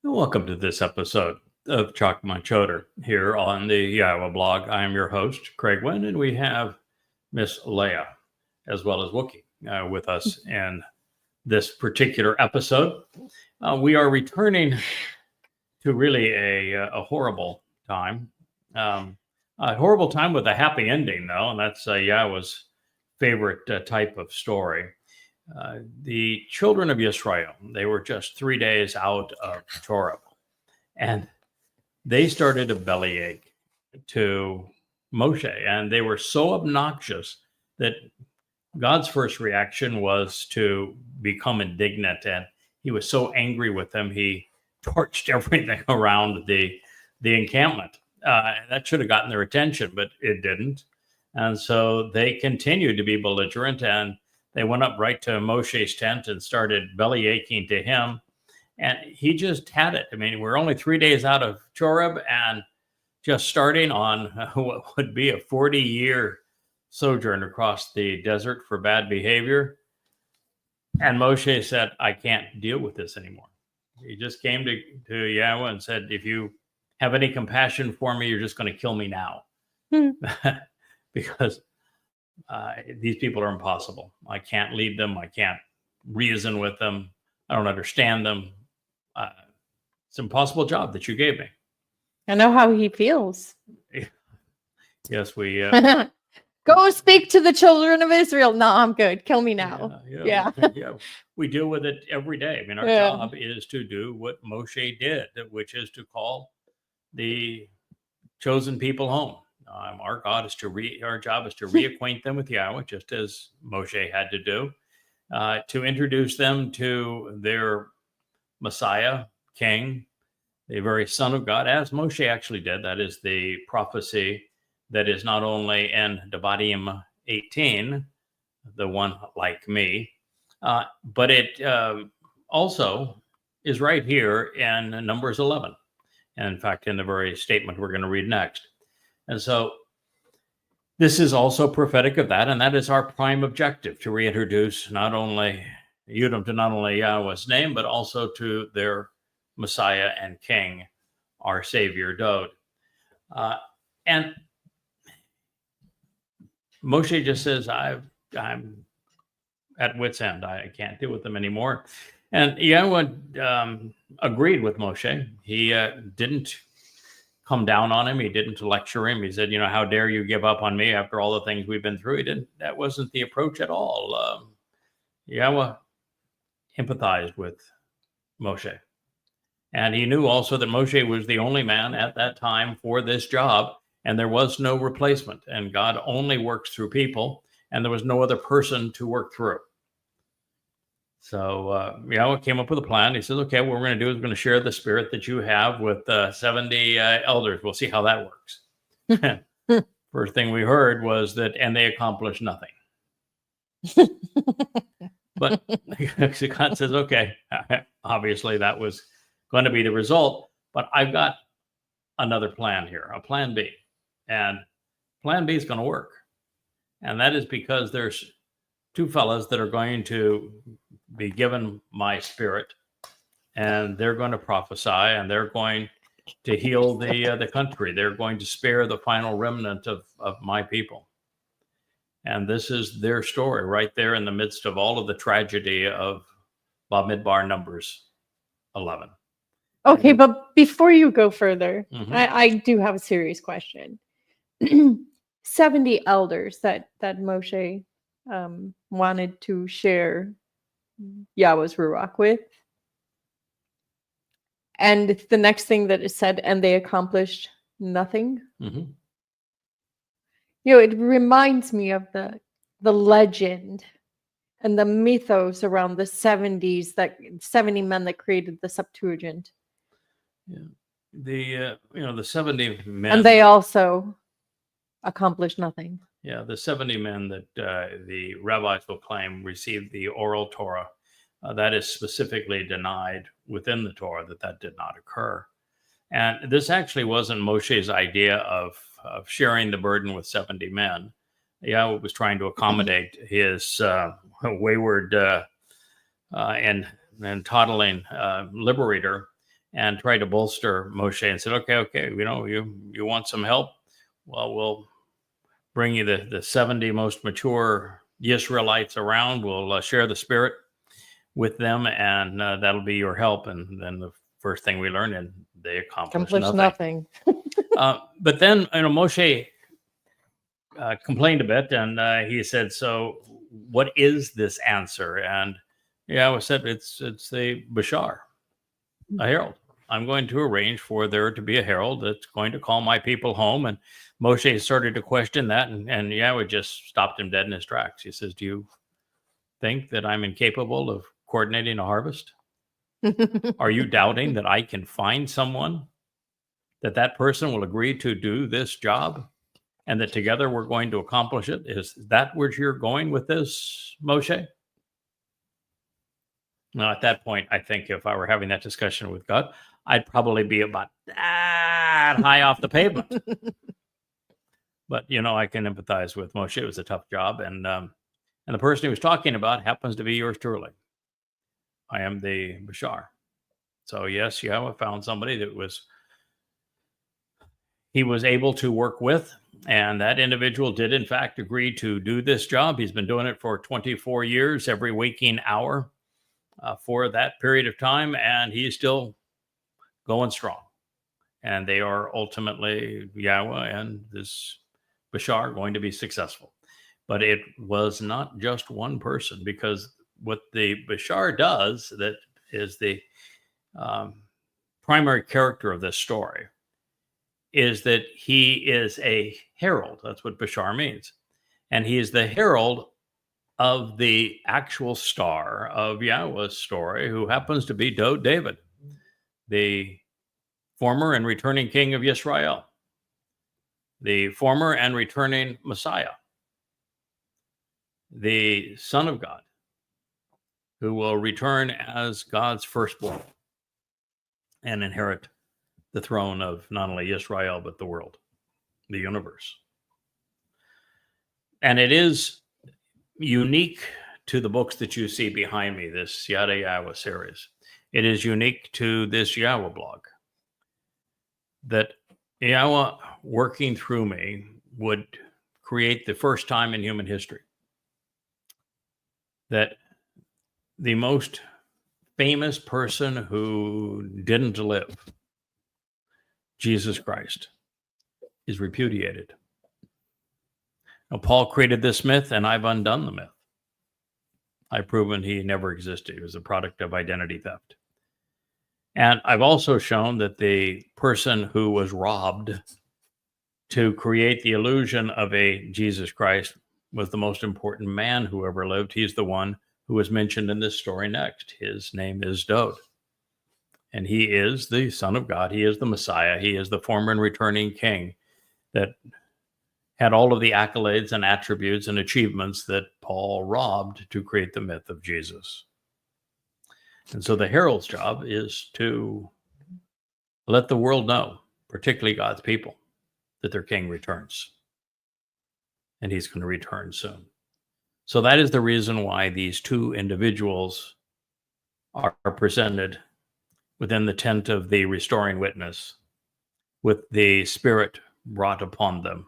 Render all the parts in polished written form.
Welcome to this episode of Chakmah Choter here on the YAHOWAH blog. I am your host, Craig Winn, and we have Miss Leah as well as Wookie with us in this particular episode. We are returning to really a horrible time. A horrible time with a happy ending, though, and that's YAHOWAH's favorite type of story. The children of Israel, they were just 3 days out of Torah, and they started a bellyache to Moshe, and they were so obnoxious that God's first reaction was to become indignant, and he was so angry with them, he torched everything around the encampment. That should have gotten their attention, but it didn't. And so they continued to be belligerent, and they went up right to Moshe's tent and started bellyaching to him. And he just had it. I mean, we're only 3 days out of Choreb and just starting on what would be a 40-year sojourn across the desert for bad behavior. And Moshe said, I can't deal with this anymore. He just came to YAHOWAH and said, if you have any compassion for me, you're just going to kill me now. Because these people are impossible. I can't lead them. I can't reason with them. I don't understand them. It's an impossible job that you gave me. I know how he feels. Yes, we... Go speak to the children of Israel. No, I'm good. Kill me now. Yeah. We deal with it every day. I mean, our job is to do what Moshe did, which is to call the chosen people home. Our job is to reacquaint them with YAHOWAH, just as Moshe had to do, to introduce them to their Messiah, King, the very Son of God, as Moshe actually did. That is the prophecy that is not only in Devarim 18, the one like me, but it also is right here in Numbers 11. And in fact, in the very statement we're going to read next. And so this is also prophetic of that, and that is our prime objective, to reintroduce not only Edom to not only YAHOWAH's name, but also to their Messiah and King, our Savior, Dod. And Moshe just says, I'm at wit's end. I can't deal with them anymore. And YAHOWAH agreed with Moshe. He didn't come down on him. He didn't lecture him. He said, how dare you give up on me after all the things we've been through? That wasn't the approach at all. YAHOWAH empathized with Moshe. And he knew also that Moshe was the only man at that time for this job, and there was no replacement. And God only works through people, and there was no other person to work through. So YAHOWAH came up with a plan. He says, okay, what we're going to do is we're going to share the spirit that you have with 70 elders. We'll see how that works. First thing we heard was that, and they accomplished nothing. But God says, okay, obviously that was going to be the result, but I've got another plan here, a plan B. And plan B is going to work. And that is because there's two fellas that are going to be given my spirit, and they're going to prophesy, and they're going to heal the country. They're going to spare the final remnant of my people. And this is their story right there in the midst of all of the tragedy of Bamidbar, Numbers 11. Okay, but before you go further, I do have a serious question. 70 elders that Moshe wanted to share YAHOWAH's Ruach with. And the next thing that is said, and they accomplished nothing. It reminds me of the legend and the mythos around the 70s, that 70 men that created the Septuagint. The 70 men, and they also accomplished nothing. The 70 men that the rabbis will claim received the oral Torah, that is specifically denied within the Torah that did not occur. And this actually wasn't Moshe's idea of sharing the burden with 70 men. YAHOWAH was trying to accommodate his wayward and toddling liberator, and tried to bolster Moshe and said, okay, you want some help? Well, we'll bring you the 70 most mature Israelites around. We'll share the Spirit with them, and that'll be your help. And then the first thing we learned, and they accomplished nothing. But then, Moshe complained a bit, and he said, so what is this answer? And Yahweh said, it's the Bashar, a herald. I'm going to arrange for there to be a herald that's going to call my people home. And Moshe started to question that, and Yahweh just stopped him dead in his tracks. He says, do you think that I'm incapable of coordinating a harvest? Are you doubting that I can find someone, that person will agree to do this job, and that together we're going to accomplish it? Is that where you're going with this, Moshe? Now, at that point, I think if I were having that discussion with God, I'd probably be about that high off the pavement. But, I can empathize with Moshe. It was a tough job. And the person he was talking about happens to be yours truly. I am the Bashar. So, yes, Yahweh found somebody that he was able to work with. And that individual did, in fact, agree to do this job. He's been doing it for 24 years, every waking hour for that period of time. And he's still going strong. And they are ultimately, Yahweh and this Bashar, going to be successful. But it was not just one person, because what the Bashar does, that is the primary character of this story, is that he is a herald. That's what Bashar means. And he is the herald of the actual star of Yahweh's story, who happens to be David, the former and returning king of Israel, the former and returning Messiah, the Son of God, who will return as God's firstborn and inherit the throne of not only Israel, but the world, the universe. And it is unique to the books that you see behind me, this Yada Yahowah series. It is unique to this Yahowah blog, that Yahweh, working through me, would create the first time in human history that the most famous person who didn't live, Jesus Christ, is repudiated. Now, Paul created this myth, and I've undone the myth. I've proven he never existed. He was a product of identity theft. And I've also shown that the person who was robbed to create the illusion of a Jesus Christ was the most important man who ever lived. He's the one who is mentioned in this story next. His name is Dod. And he is the Son of God. He is the Messiah. He is the former and returning king that had all of the accolades and attributes and achievements that Paul robbed to create the myth of Jesus. And so the herald's job is to let the world know, particularly God's people, that their king returns. And he's going to return soon. So that is the reason why these two individuals are presented within the tent of the restoring witness, with the Spirit brought upon them,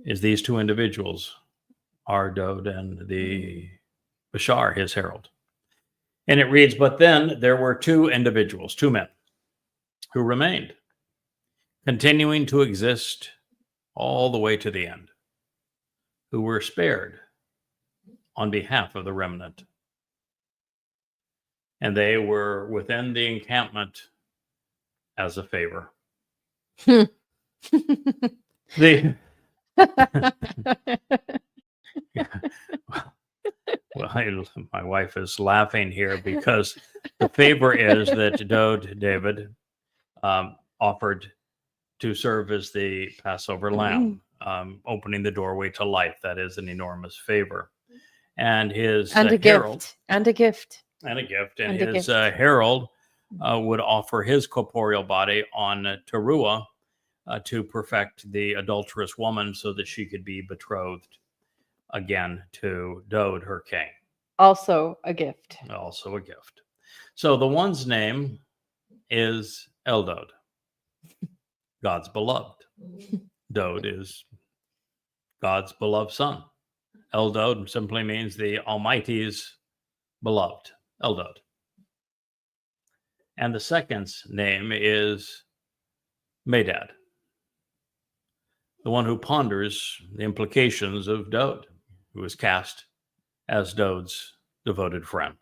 is these two individuals are Dod and the Bashar, his herald. And it reads, but then there were two individuals, two men, who remained, continuing to exist all the way to the end, who were spared on behalf of the remnant. And they were within the encampment as a favor. Well, my wife is laughing here because the favor is that David offered to serve as the Passover lamb, opening the doorway to life. That is an enormous favor. And his herald, and a gift. And his herald would offer his corporeal body on Towrah to perfect the adulterous woman so that she could be betrothed again to Dod, her king. Also a gift. So the one's name is Eldod, God's beloved. Dod is God's beloved son. Eldod simply means the Almighty's beloved, Eldod. And the second's name is Medad, the one who ponders the implications of Dod, who is cast as Dod's devoted friend.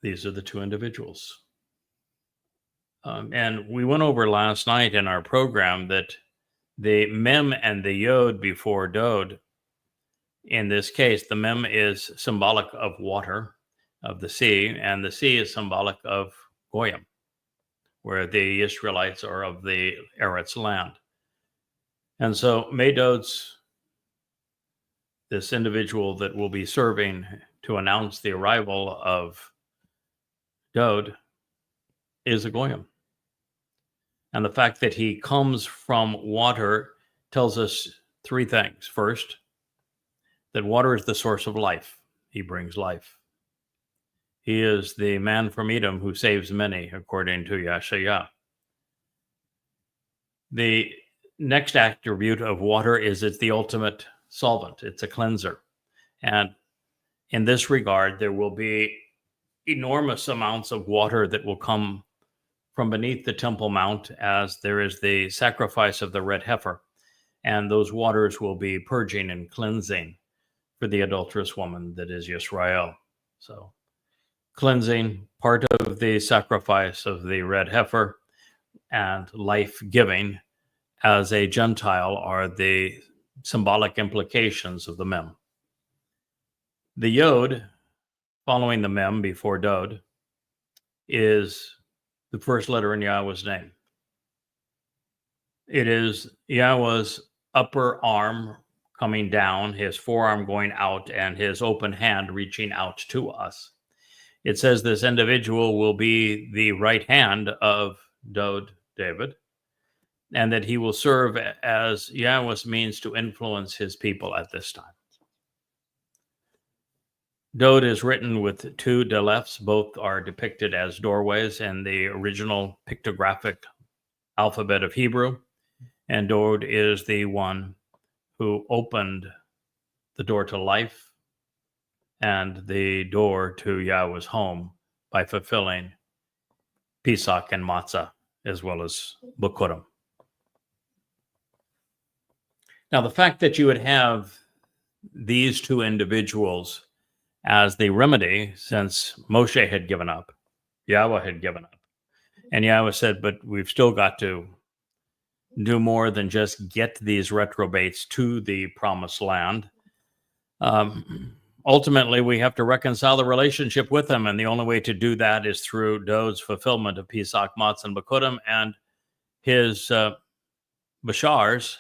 These are the two individuals. And we went over last night in our program that the mem and the yod before Dod, in this case, the mem is symbolic of water, of the sea, and the sea is symbolic of Goyim, where the Israelites are of the Eretz land. And so Medod's, this individual that will be serving to announce the arrival of Dod, is a Goyim. And the fact that he comes from water tells us three things. First, that water is the source of life. He brings life. He is the man from Edom who saves many, according to Yeshayah. The next attribute of water is it's the ultimate solvent. It's a cleanser. And in this regard, there will be enormous amounts of water that will come from beneath the Temple Mount, as there is the sacrifice of the red heifer. And those waters will be purging and cleansing for the adulterous woman that is Yisrael. So cleansing, part of the sacrifice of the red heifer, and life-giving as a Gentile are the symbolic implications of the mem. The yod, following the mem before Dod, is the first letter in Yahweh's name. It is Yahweh's upper arm coming down, his forearm going out, and his open hand reaching out to us. It says this individual will be the right hand of Dod, David, and that he will serve as Yahweh's means to influence his people at this time. Dod is written with two delefs. Both are depicted as doorways in the original pictographic alphabet of Hebrew. And Dod is the one who opened the door to life and the door to Yahweh's home by fulfilling Pesach and Matzah, as well as Bikurim. Now, the fact that you would have these two individuals as the remedy, since Moshe had given up, Yahweh had given up, and Yahweh said, but we've still got to do more than just get these reprobates to the promised land. Ultimately, we have to reconcile the relationship with them, and the only way to do that is through Dod's fulfillment of Pesach, Matzah, and Bikurim, and his Bashar's,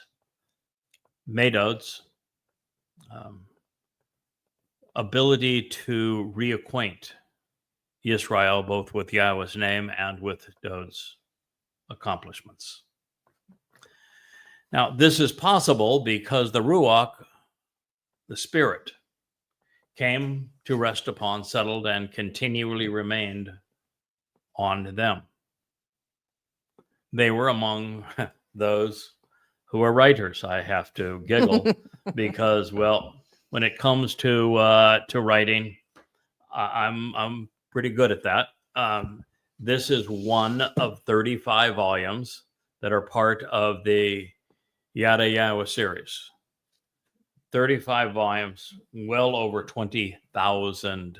Medod's, ability to reacquaint Israel both with Yahweh's name and with Dod's accomplishments. Now, this is possible because the Ruach, the Spirit, came to rest upon, settled, and continually remained on them. They were among those who are writers. I have to giggle because, well, when it comes to writing, I'm pretty good at that. This is one of 35 volumes that are part of the Yada Yahowah series. 35 volumes, well over 20,000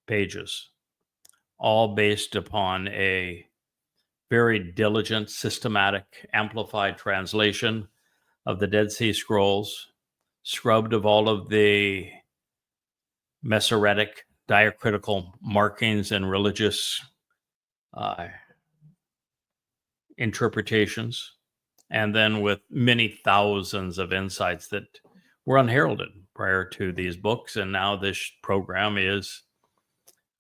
pages, all based upon a very diligent, systematic, amplified translation of the Dead Sea Scrolls, scrubbed of all of the Masoretic diacritical markings and religious interpretations, and then with many thousands of insights that were unheralded prior to these books. And now this program is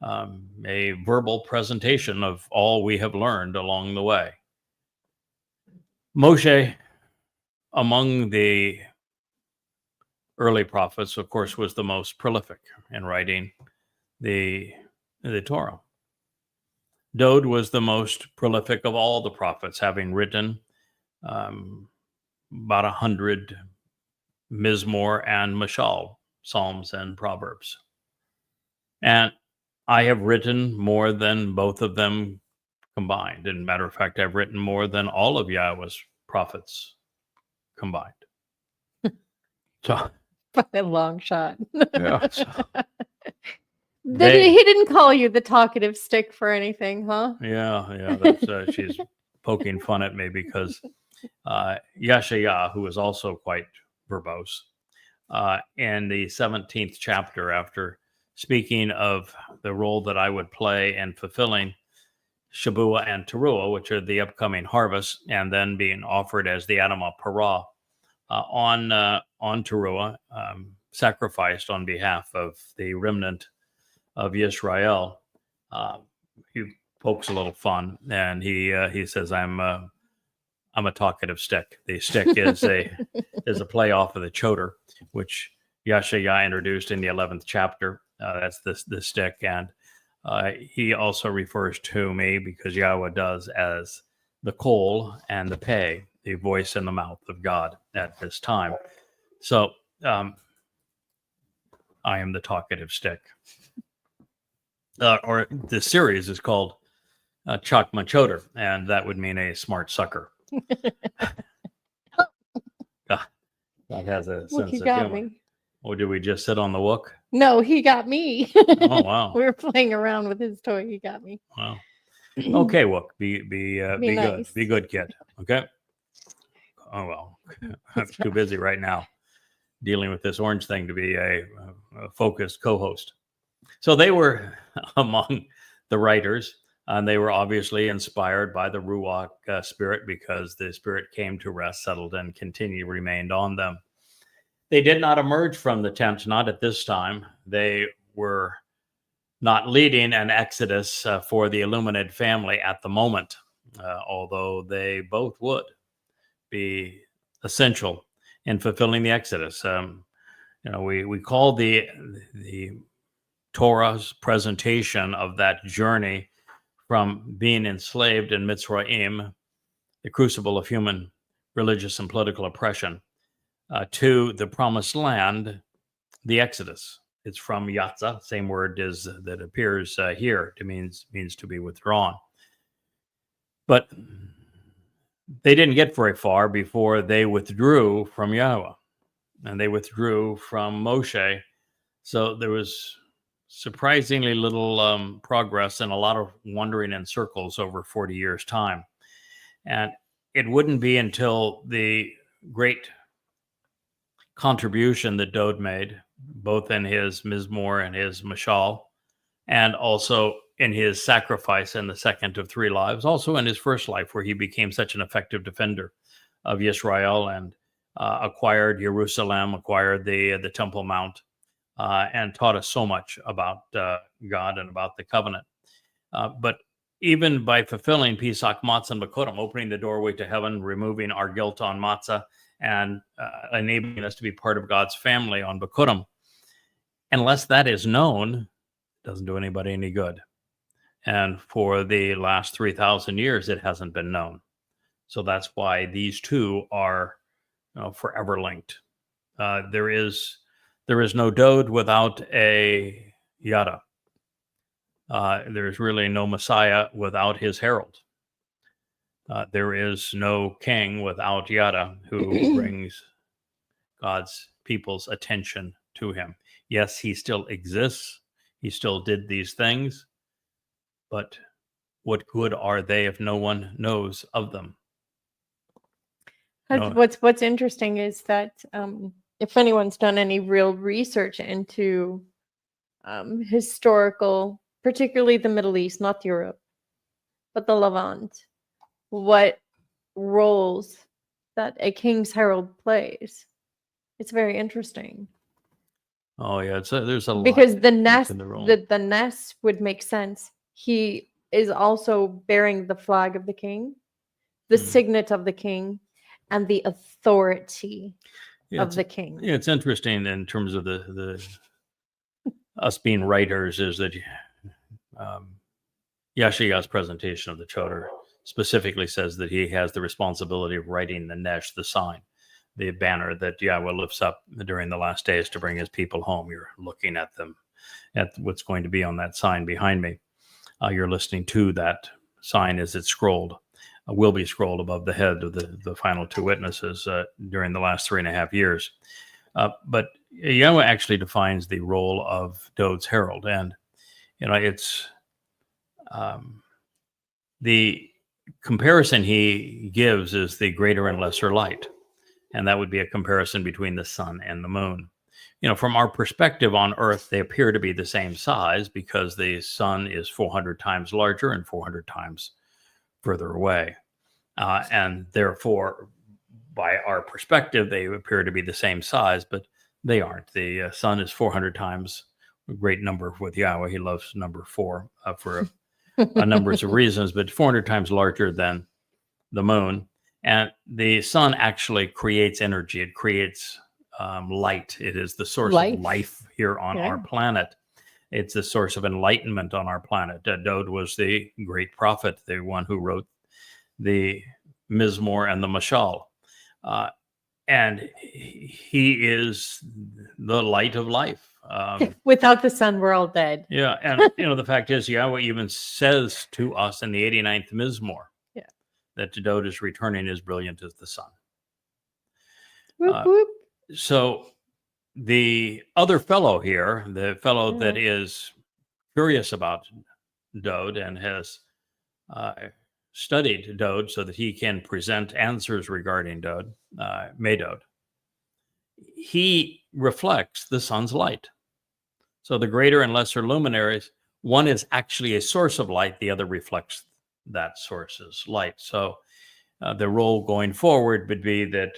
a verbal presentation of all we have learned along the way. Moshe, among the early prophets, of course, was the most prolific in writing the Torah. Dode was the most prolific of all the prophets, having written about 100 Mizmor and Mashal, Psalms and Proverbs. And I have written more than both of them combined. And matter of fact, I've written more than all of Yahweh's prophets combined. So, By a long shot. yeah. So, He didn't call you the talkative stick for anything, huh? yeah. That's, she's poking fun at me because Yeshayah, who is also quite verbose, in the 17th chapter, after speaking of the role that I would play in fulfilling Shabuah and Teruah, which are the upcoming harvests, and then being offered as the Adamah Parah on Teruah, sacrificed on behalf of the remnant of Israel. He pokes a little fun, and he says, "I'm a talkative stick." The stick is a play off of the Choter, which Yeshayah introduced in the 11th chapter. That's the stick, and he also refers to me, because Yahweh does, as the Kol and the Peh, the voice in the mouth of God at this time. So I am the talkative stick. Or the series is called Chakmah Choter, and that would mean a smart sucker. That has a sense of humor. Me. Or did we just sit on the wook? No, he got me. Oh, wow. We were playing around with his toy. He got me. Wow. Okay, wook. Be nice. good. Be good, kid. Okay. Oh, well. I'm too busy right now dealing with this orange thing to be a focused co-host. So they were among the writers, and they were obviously inspired by the Ruach spirit, because the spirit came to rest, settled, and remained on them. They did not emerge from the tent, not at this time. They were not leading an exodus for the illuminated family at the moment, although they both would be essential in fulfilling the exodus. We call the Torah's presentation of that journey from being enslaved in Mitzrayim, the crucible of human religious and political oppression, to the promised land, the Exodus. It's from Yatza, same word as that appears here. It means to be withdrawn. But they didn't get very far before they withdrew from Yahweh, and they withdrew from Moshe. So there was surprisingly little progress and a lot of wandering in circles over 40 years' time. And it wouldn't be until the great contribution that Dode made, both in his Mizmor and his Mashal, and also in his sacrifice in the second of three lives, also in his first life, where he became such an effective defender of Israel and acquired Jerusalem, acquired the Temple Mount, and taught us so much about God and about the covenant. But even by fulfilling Pesach, Matzah, and Bakurim, opening the doorway to heaven, removing our guilt on Matzah, and enabling us to be part of God's family on Bakurim, unless that is known, it doesn't do anybody any good. And for the last 3,000 years, it hasn't been known. So that's why these two are forever linked. There is no Dode without a Yada. There's really no Messiah without his herald. There is no king without Yada, who brings God's people's attention to him. Yes, he still exists. He still did these things. But what good are they if no one knows of them? What's interesting is that if anyone's done any real research into historical, particularly the Middle East, not Europe, but the Levant, what roles that a king's herald plays, it's very interesting. Oh yeah, there's a lot. Because the nest would make sense. He is also bearing the flag of the king, the signet of the king, and the authority of the king. Yeah, it's interesting in terms of the us being writers, is that Yahowah's presentation of the Choter specifically says that he has the responsibility of writing the Nesh, the sign, the banner that Yahweh lifts up during the last days to bring his people home. You're looking at them, at what's going to be on that sign behind me. You're listening to that sign as it's scrolled, will be scrolled above the head of the final two witnesses during the last 3.5 years. But Yahweh actually defines the role of Dod's herald. And, it's the comparison he gives is the greater and lesser light. And that would be a comparison between the sun and the moon. From our perspective on Earth, they appear to be the same size because the sun is 400 times larger and 400 times further away. And therefore, by our perspective, they appear to be the same size, but they aren't. The sun is 400 times a great number with Yahweh. He loves number 4 for a number of reasons, but 400 times larger than the moon. And the sun actually creates energy. It creates light. It is the source of life here on our planet. It's the source of enlightenment on our planet. Dod was the great prophet, the one who wrote the Mizmor and the Mashal. And he is the light of life. Without the sun, we're all dead. Yeah. And, the fact is, Yahweh even says to us in the 89th Mizmor that Dod is returning as brilliant as the sun. Whoop, whoop. So the other fellow here, the fellow that is curious about Dod and has studied Dod so that he can present answers regarding Dod, Medod, he reflects the sun's light. So the greater and lesser luminaries, one is actually a source of light, the other reflects that source's light. So the role going forward would be that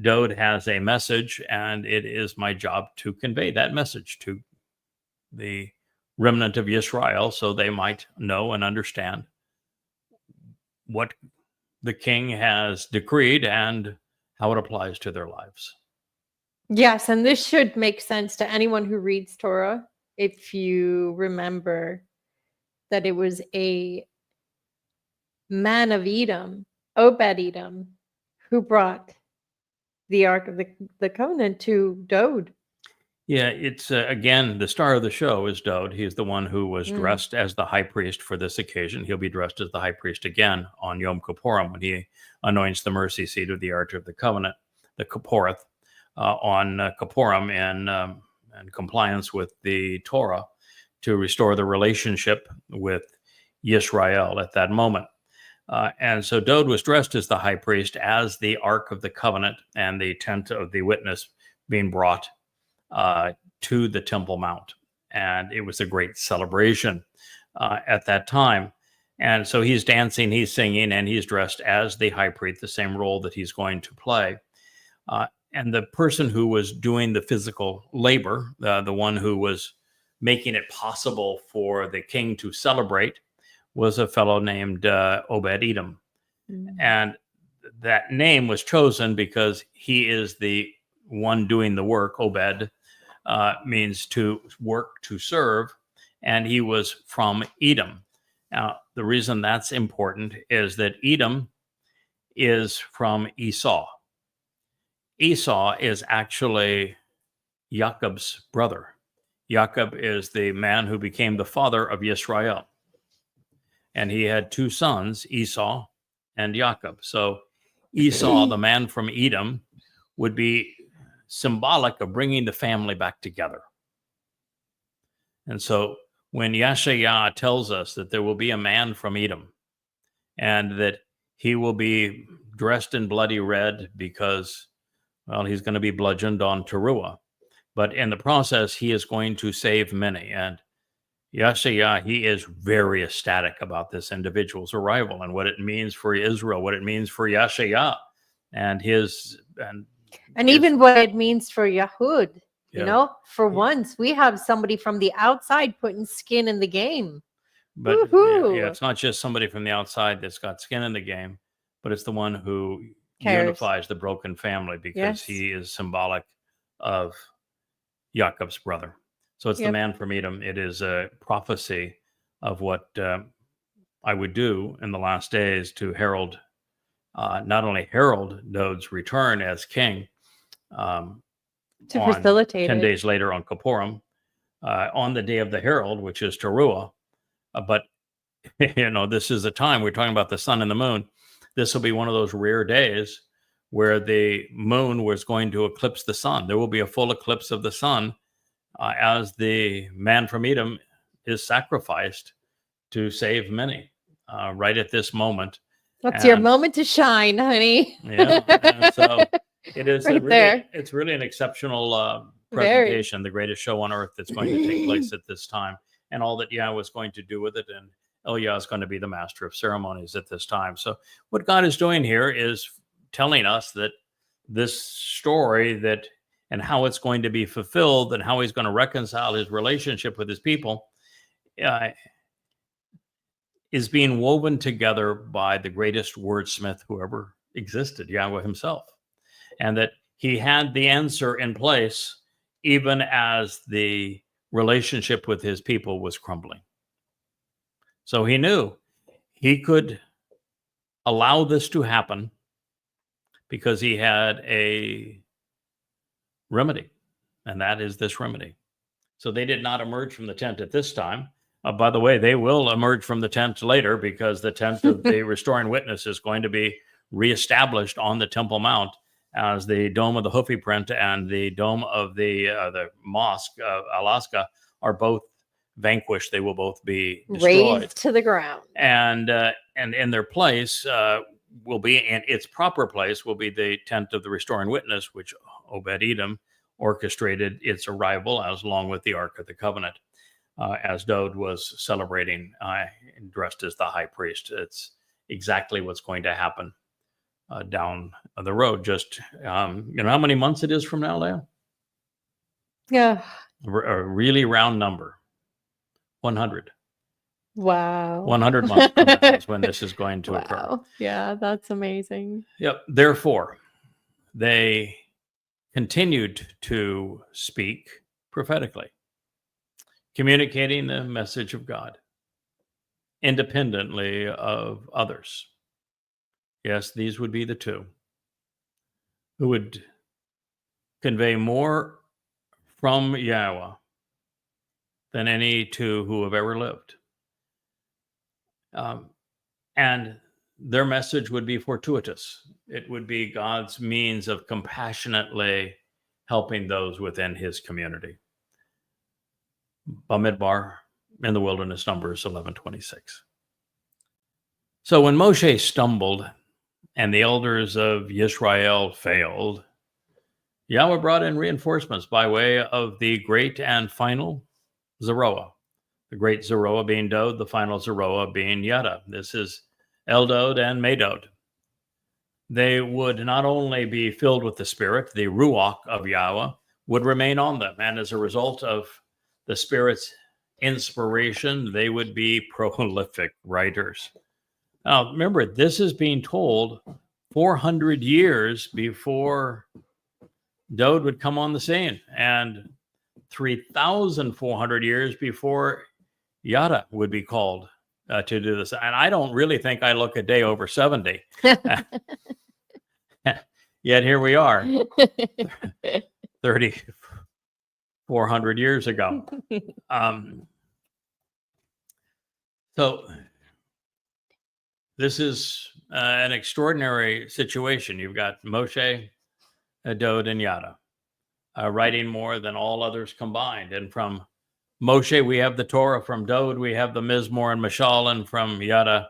Dod has a message, and it is my job to convey that message to the remnant of Israel so they might know and understand what the king has decreed and how it applies to their lives. Yes, and this should make sense to anyone who reads Torah if you remember that it was a man of Edom, Obed-Edom, who brought the Ark of the Covenant to Dod. Yeah, it's again, the star of the show is Dod. He's the one who was dressed as the high priest for this occasion. He'll be dressed as the high priest again on Yom Kippurim when he anoints the mercy seat of the Ark of the Covenant, the Kipporeth, on Kippurim in compliance with the Torah to restore the relationship with Yisrael at that moment. And so Dod was dressed as the high priest, as the Ark of the Covenant and the tent of the witness being brought to the Temple Mount. And it was a great celebration at that time. And so he's dancing, he's singing, and he's dressed as the high priest, the same role that he's going to play. And the person who was doing the physical labor, the one who was making it possible for the king to celebrate, was a fellow named Obed-Edom. And that name was chosen because he is the one doing the work. Obed means to work, to serve, and he was from Edom. Now, the reason that's important is that Edom is from Esau. Esau is actually Jacob's brother. Jacob is the man who became the father of Yisrael. And he had 2 sons, Esau and Jacob. So Esau, the man from Edom, would be symbolic of bringing the family back together. And so when Yahowah tells us that there will be a man from Edom and that he will be dressed in bloody red because, well, he's going to be bludgeoned on Towrah. But in the process, he is going to save many. And Yahowah, he is very ecstatic about this individual's arrival and what it means for Israel, what it means for Yahowah and his... And even what it means for Yahud. You know, for once, we have somebody from the outside putting skin in the game. But it's not just somebody from the outside that's got skin in the game, but it's the one who unifies the broken family because he is symbolic of Jacob's brother. So it's the man from Edom. It is a prophecy of what I would do in the last days to herald, not only herald Dod's return as king, to facilitate 10 it. days later on Kippurim, on the day of the herald, which is Towrah, but this is a time we're talking about the sun and the moon. This will be one of those rare days where the moon was going to eclipse the sun. There will be a full eclipse of the sun as the man from Edom is sacrificed to save many right at this moment. That's your moment to shine, honey. Yeah. And so it is right it's really an exceptional presentation, the greatest show on earth that's going to take place at this time, and all that Yahweh is going to do with it. And Eliah is going to be the master of ceremonies at this time. So what God is doing here is telling us that this story and how it's going to be fulfilled and how he's going to reconcile his relationship with his people is being woven together by the greatest wordsmith who ever existed, Yahweh himself. And that he had the answer in place even as the relationship with his people was crumbling. So he knew he could allow this to happen because he had a remedy, and that is this remedy. So they did not emerge from the tent at this time. By the way, they will emerge from the tent later, because the tent of the restoring witness is going to be reestablished on the Temple Mount, as the dome of the Hufi print and the dome of the mosque, Alaska, are both vanquished. They will both be destroyed, razed to the ground, and in their place will be, in its proper place will be the tent of the restoring witness, which Obed-Edom orchestrated its arrival, as along with the Ark of the Covenant, as Dod was celebrating, dressed as the high priest. It's exactly what's going to happen down the road. Just how many months it is from now, Leah? Yeah, A really round number. 100. Wow. 100 months from now is when this is going to occur. Yeah, that's amazing. Yep. Therefore, they continued to speak prophetically, communicating the message of God independently of others. Yes, these would be the two who would convey more from Yahweh than any two who have ever lived. And their message would be fortuitous. It would be God's means of compassionately helping those within his community. Bamidbar in the wilderness, Numbers 11:26. So when Moshe stumbled and the elders of Israel failed, Yahweh brought in reinforcements by way of the great and final Zeroah. The great Zeroah being Dod, the final Zeroah being Yada. This is Eldod and Medod. They would not only be filled with the Spirit, the Ruach of Yahweh would remain on them. And as a result of the Spirit's inspiration, they would be prolific writers. Now, remember, this is being told 400 years before Dod would come on the scene, and 3,400 years before Yada would be called to do this. And I don't really think I look a day over 70. Yet here we are, 3,400 years ago. So this is an extraordinary situation. You've got Moshe, Dod, and Yada writing more than all others combined. And from Moshe, we have the Torah. From Dod, we have the Mizmor and Mashal. And from Yada,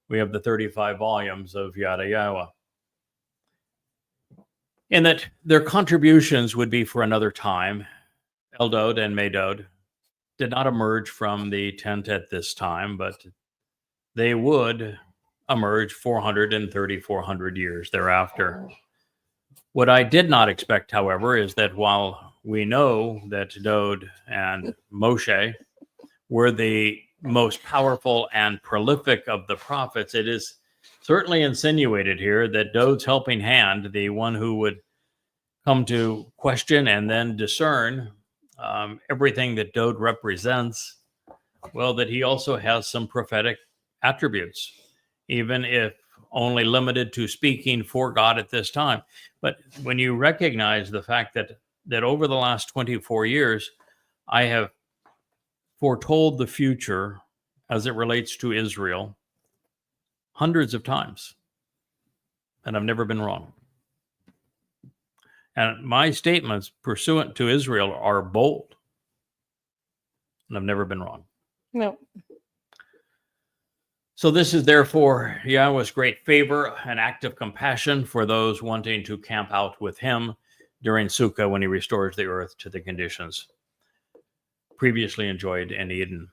we have the 35 volumes of Yada Yahowah. In that their contributions would be for another time. Eldod and Medod did not emerge from the tent at this time, but they would emerge 400 and 3,400 years thereafter. What I did not expect, however, is that while we know that Dod and Moshe were the most powerful and prolific of the prophets, it is certainly insinuated here that Dod's helping hand, the one who would come to question and then discern everything that Dod represents, Well, that he also has some prophetic attributes, even if only limited to speaking for God at this time. But when you recognize the fact that over the last 24 years, I have foretold the future as it relates to Israel hundreds of times, and I've never been wrong. And my statements pursuant to Israel are bold, and I've never been wrong. No. So this is therefore Yahweh's great favor, an act of compassion for those wanting to camp out with him during Sukkah when he restores the earth to the conditions previously enjoyed in Eden.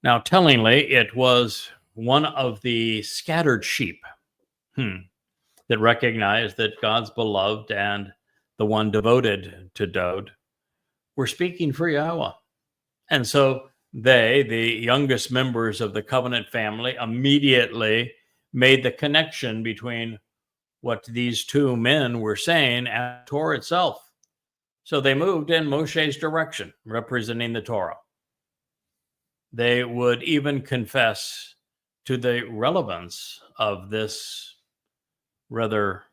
Now, tellingly, it was one of the scattered sheep that recognized that God's beloved and the one devoted to Dode were speaking for Yahweh. And so they, the youngest members of the covenant family, immediately made the connection between what these two men were saying and Torah itself. So they moved in Moshe's direction, representing the Torah. They would even confess to the relevance of this rather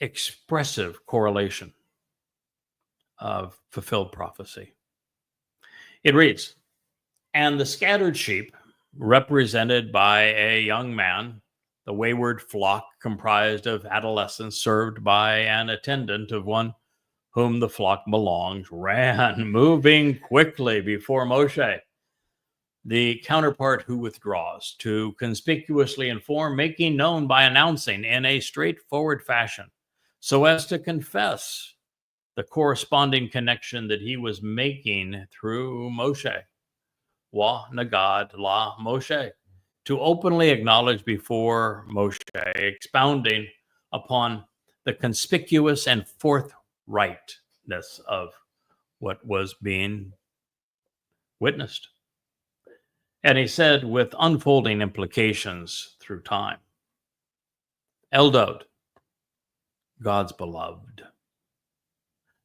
expressive correlation of fulfilled prophecy. It reads, "And the scattered sheep, represented by a young man, the wayward flock comprised of adolescents served by an attendant of one whom the flock belongs, ran, moving quickly before Moshe, the counterpart who withdraws, to conspicuously inform, making known by announcing in a straightforward fashion, so as to confess the corresponding connection that he was making through Moshe. Wa Nagad La Moshe, to openly acknowledge before Moshe, expounding upon the conspicuous and forthrightness of what was being witnessed. And he said, with unfolding implications through time, Eldod, God's beloved,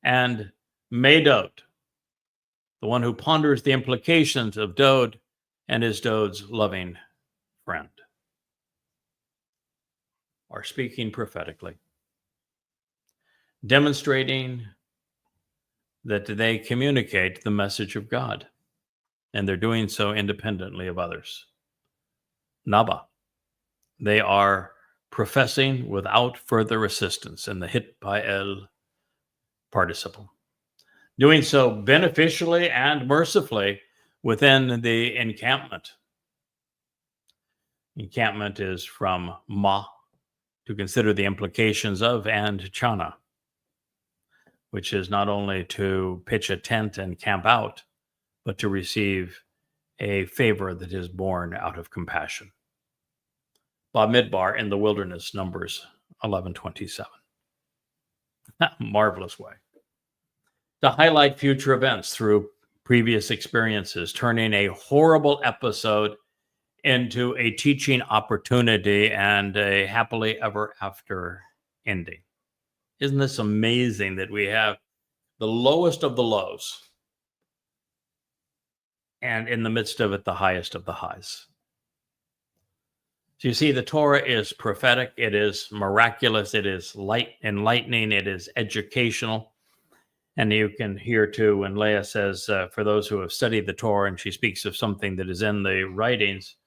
and Medod, the one who ponders the implications of Dode and is Dode's loving friend, are speaking prophetically, demonstrating that they communicate the message of God, and they're doing so independently of others. Naba, they are professing without further assistance in the hit by el participle, doing so beneficially and mercifully within the encampment. Encampment is from ma, to consider the implications of, and chana, which is not only to pitch a tent and camp out, but to receive a favor that is born out of compassion. Bamidbar in the wilderness, Numbers 11:27. Marvelous way to highlight future events through previous experiences, turning a horrible episode into a teaching opportunity and a happily ever after ending. Isn't this amazing that we have the lowest of the lows, and in the midst of it, the highest of the highs? So you see, the Torah is prophetic, it is miraculous, it is enlightening, it is educational. And you can hear too when Leah says, for those who have studied the Torah, and she speaks of something that is in the writings,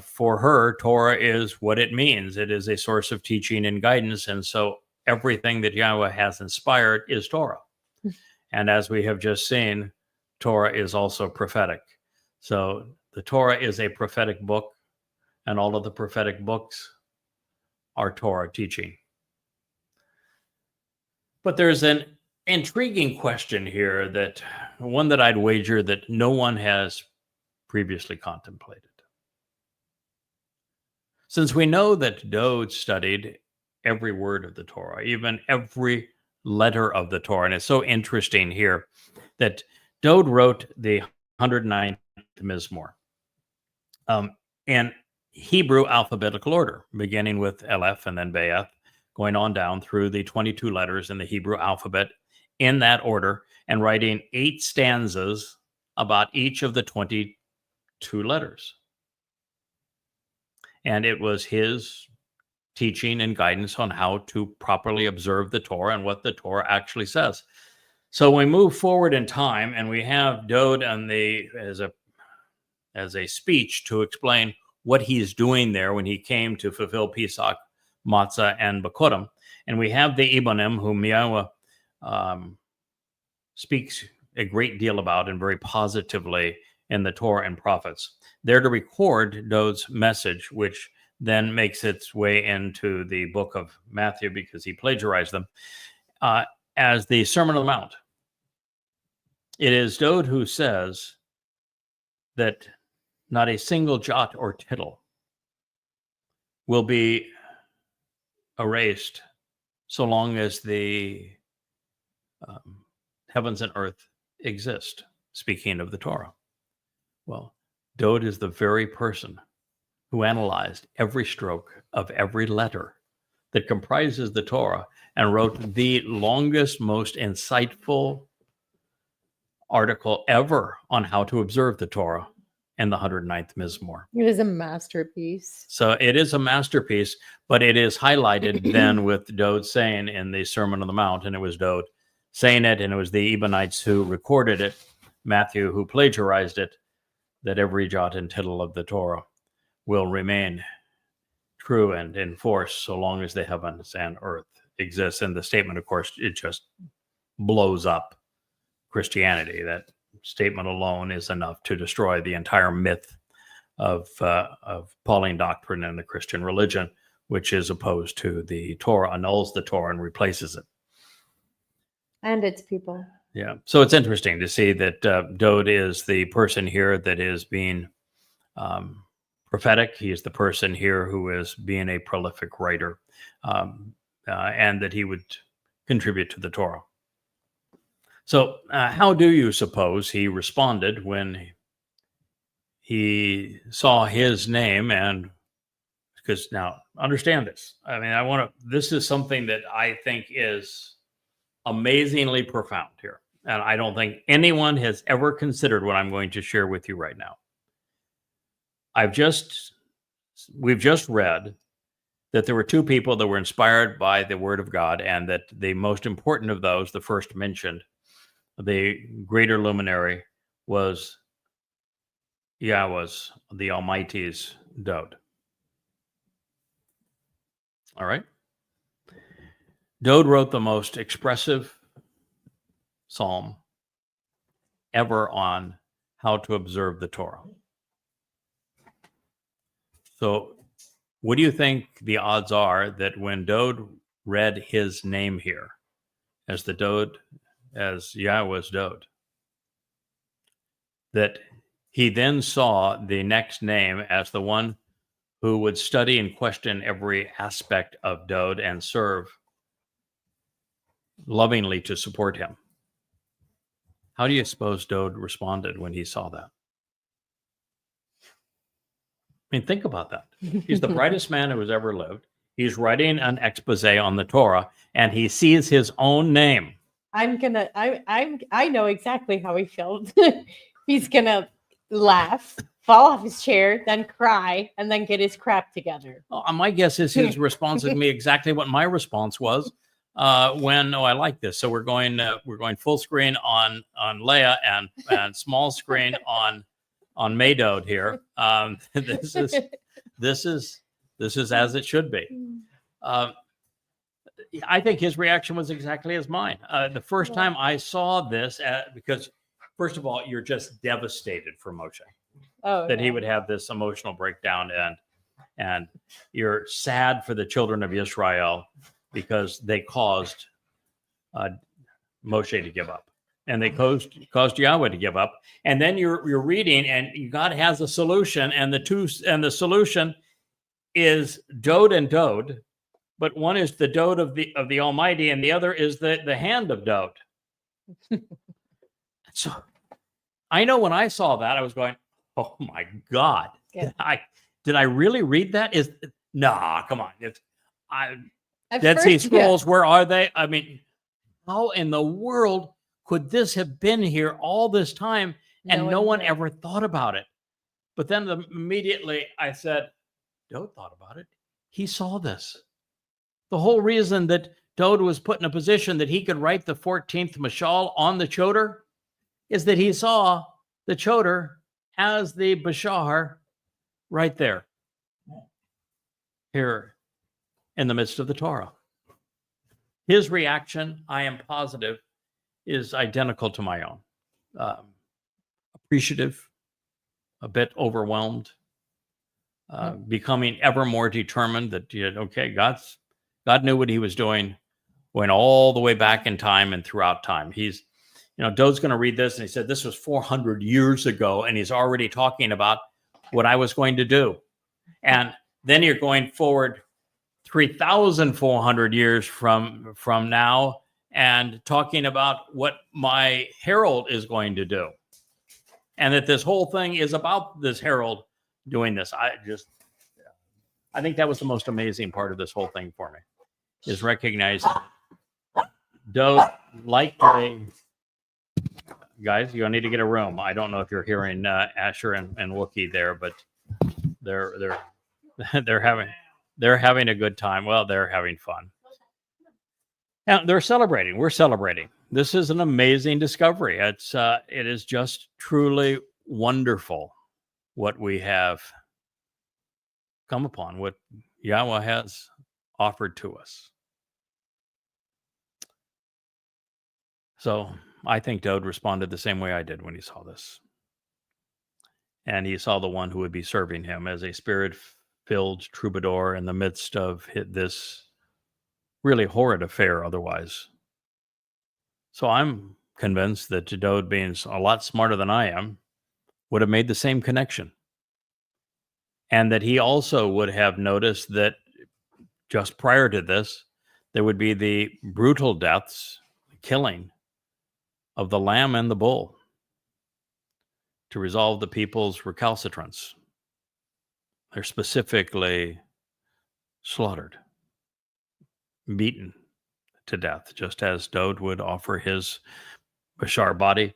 for her, Torah is what it means. It is a source of teaching and guidance. And so everything that Yahweh has inspired is Torah. And as we have just seen, Torah is also prophetic. So the Torah is a prophetic book, and all of the prophetic books are Torah teaching. But there's an intriguing question here, that one that I'd wager that no one has previously contemplated. Since we know that Dode studied every word of the Torah, even every letter of the Torah, and it's so interesting here that Dode wrote the 109th Mizmor in Hebrew alphabetical order, beginning with Aleph and then Be'eth, going on down through the 22 letters in the Hebrew alphabet in that order and writing 8 stanzas about each of the 22 letters. And it was his teaching and guidance on how to properly observe the Torah and what the Torah actually says. So we move forward in time, and we have Dowd as a speech to explain what he's doing there when he came to fulfill Pesach, Matzah, and Bakurim. And we have the Ibonim, whom Yahowah speaks a great deal about and very positively in the Torah and prophets. They're to record Dowd's message, which then makes its way into the book of Matthew because he plagiarized them, as the Sermon on the Mount. It is Dowd who says that not a single jot or tittle will be erased so long as the heavens and earth exist, speaking of the Torah. Well, Dowd is the very person who analyzed every stroke of every letter that comprises the Torah and wrote the longest, most insightful article ever on how to observe the Torah in the 109th Mizmor. It is a masterpiece. So it is a masterpiece, but it is highlighted then with Dowd saying in the Sermon on the Mount, and it was Dowd saying it, and it was the Ebionites who recorded it, Matthew who plagiarized it, that every jot and tittle of the Torah will remain true and in force so long as the heavens and earth exist. And the statement, of course, it just blows up Christianity. That statement alone is enough to destroy the entire myth of Pauline doctrine and the Christian religion, which is opposed to the Torah, annuls the Torah and replaces it. And its people. Yeah. So it's interesting to see that Dowd is the person here that is being prophetic. He is the person here who is being a prolific writer, and that he would contribute to the Torah. So how do you suppose he responded when he saw his name? And because now understand this, I mean, this is something that I think is amazingly profound here. And I don't think anyone has ever considered what I'm going to share with you right now. We've just read that there were 2 people that were inspired by the word of God, and that the most important of those, the first mentioned, the greater luminary, was Yahweh's, the Almighty's Dowd. All right. Dowd wrote the most expressive psalm ever on how to observe the Torah. So what do you think the odds are that when Dowd read his name here as Yahweh's Dowd, that he then saw the next name as the one who would study and question every aspect of Dowd and serve lovingly to support him? How do you suppose Dowd responded when he saw that? I mean, think about that. He's the brightest man who has ever lived. He's writing an expose on the Torah, and he sees his own name. I know exactly how he felt. He's gonna laugh, fall off his chair, then cry, and then get his crap together. Well, my guess is his response is me exactly what my response was when I like this. So we're going full screen on Leah and small screen on Maydode here. This is as it should be. I think his reaction was exactly as mine. The first time I saw this, because first of all, you're just devastated for Moshe that he would have this emotional breakdown, and you're sad for the children of Israel because they caused Moshe to give up, and they caused Yahweh to give up. And then you're reading, and God has a solution, and the solution is Dowd and Dowd, but one is the Dowd of the Almighty, and the other is the hand of Dowd. So I know when I saw that, I was going, "Oh my God! Yeah. Did I really read that? Come on! Dead Sea Scrolls, yeah. Where are they? I mean, how in the world could this have been here all this time and no one ever thought about it? But then immediately I said, Dowd thought about it. He saw this. The whole reason that Dowd was put in a position that he could write the 14th mashal on the Choter is that he saw the Choter as the bashar right there, here in the midst of the Torah. His reaction, I am positive, is identical to my own. Appreciative, a bit overwhelmed, becoming ever more determined that, okay, God knew what he was doing, going all the way back in time and throughout time. He's, Dowd's going to read this, and he said, this was 400 years ago, and he's already talking about what I was going to do. And then you're going forward 3,400 years from now and talking about what my herald is going to do. And that this whole thing is about this herald doing this. I think that was the most amazing part of this whole thing for me, is recognizing Dowd, likely, guys, you'll need to get a room. I don't know if you're hearing Asher and Wookie there, but they're having a good time. Well, they're having fun. And they're celebrating. We're celebrating. This is an amazing discovery. It is just truly wonderful what we have come upon, what Yahweh has offered to us. So I think Dowd responded the same way I did when he saw this. And he saw the one who would be serving him as a spirit-filled troubadour in the midst of this really horrid affair otherwise. So I'm convinced that Dowd, being a lot smarter than I am, would have made the same connection. And that he also would have noticed that just prior to this, there would be the brutal deaths, killing of the lamb and the bull to resolve the people's recalcitrance. They're specifically slaughtered, beaten to death, just as Dowd would offer his bashar body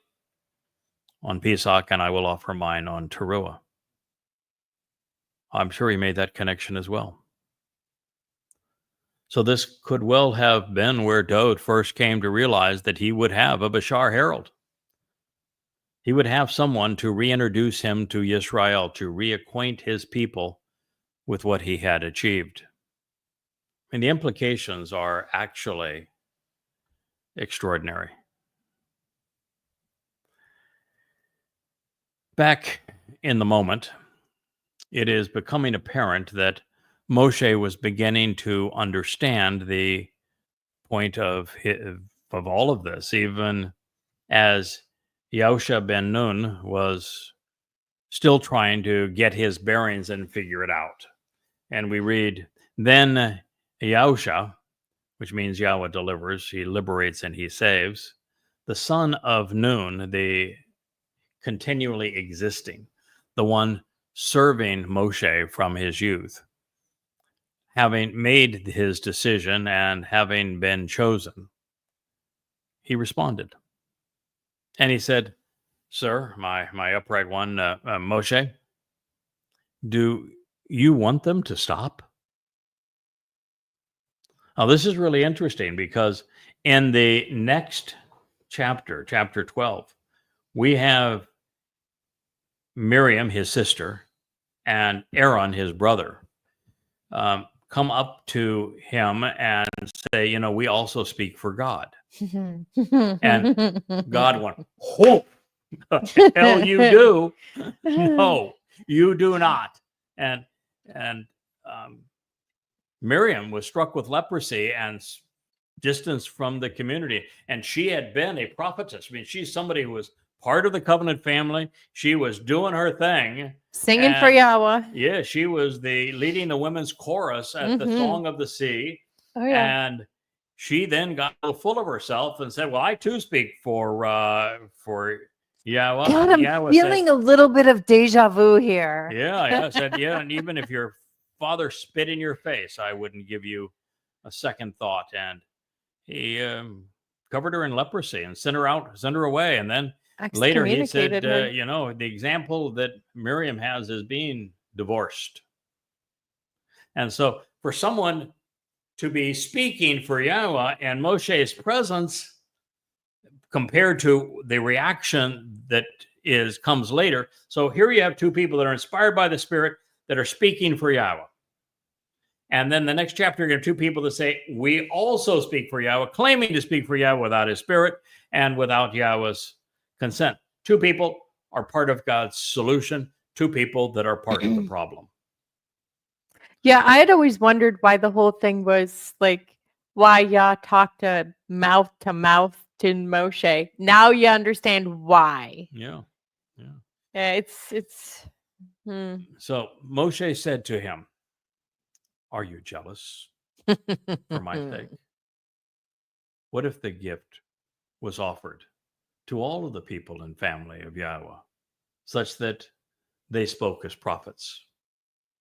on Pesach, and I will offer mine on Teruah. I'm sure he made that connection as well. So this could well have been where Dowd first came to realize that he would have a bashar herald. He would have someone to reintroduce him to Yisrael, to reacquaint his people with what he had achieved. And the implications are actually extraordinary. Back in the moment, it is becoming apparent that Moshe was beginning to understand the point of all of this, even as Yahushua ben Nun was still trying to get his bearings and figure it out. And we read, then Yahushua, which means Yahweh delivers, he liberates and he saves, the son of Nun, the continually existing, the one serving Moshe from his youth, having made his decision and having been chosen, he responded. And he said, sir, my upright one, Moshe, do you want them to stop? Now, this is really interesting because in the next chapter, chapter 12, we have Miriam, his sister, and Aaron, his brother, come up to him and say, we also speak for God. And God went, oh, the hell you do? No, you do not. And Miriam was struck with leprosy and distanced from the community. And she had been a prophetess. I mean, she's somebody who was part of the covenant family. She was doing her thing. Singing for Yahweh. Yeah, she was leading the women's chorus at the Song of the Sea. Oh, yeah. And she then got a little full of herself and said, well, I too speak for Yahweh. God, I'm feeling a little bit of deja vu here. Yeah, said, yeah, and even if your father spit in your face, I wouldn't give you a second thought. And he covered her in leprosy and sent her away. And then later he said, the example that Miriam has is being divorced. And so for someone to be speaking for Yahweh and Moshe's presence compared to the reaction that comes later. So here you have two people that are inspired by the Spirit that are speaking for Yahweh. And then the next chapter, you have two people that say, we also speak for Yahweh, claiming to speak for Yahweh without his Spirit and without Yahweh's consent. Two people are part of God's solution. Two people that are part of the problem. Yeah, I had always wondered why the whole thing was like, why Yah talked to mouth to Moshe. Now you understand why. Yeah. It's. So Moshe said to him, are you jealous for my sake? What if the gift was offered to all of the people and family of Yahweh, such that they spoke as prophets?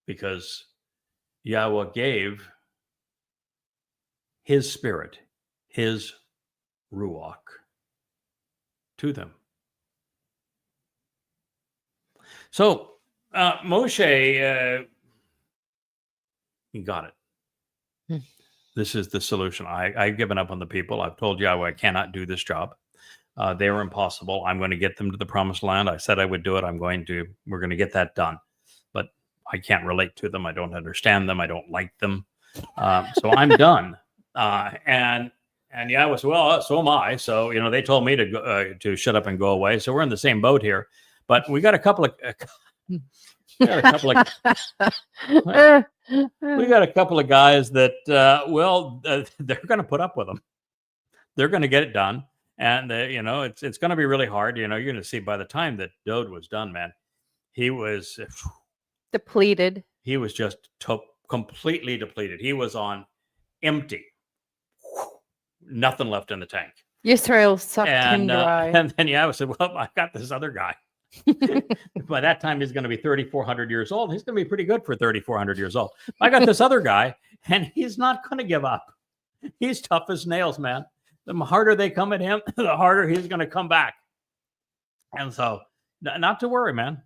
Because Yahweh gave his Spirit, his Ruach, to them. So Moshe, he got it. This is the solution. I've given up on the people. I've told Yahweh I cannot do this job. They are impossible. I'm going to get them to the promised land. I said I would do it. We're going to get that done. But I can't relate to them. I don't understand them. I don't like them. So I'm done. And Yahweh said, well, so am I. So, they told me to shut up and go away. So we're in the same boat here. But we got a couple of... we got a couple of guys that, they're going to put up with them. They're going to get it done. And, it's going to be really hard. You're going to see by the time that Dode was done, man, he was depleted. He was just completely depleted. He was on empty. Nothing left in the tank. Israel sucked him dry. And then I said, well, I got this other guy. By that time, he's going to be 3,400 years old. He's going to be pretty good for 3,400 years old. I got this other guy, and he's not going to give up. He's tough as nails, man. The harder they come at him, the harder he's going to come back. And so, not to worry, man.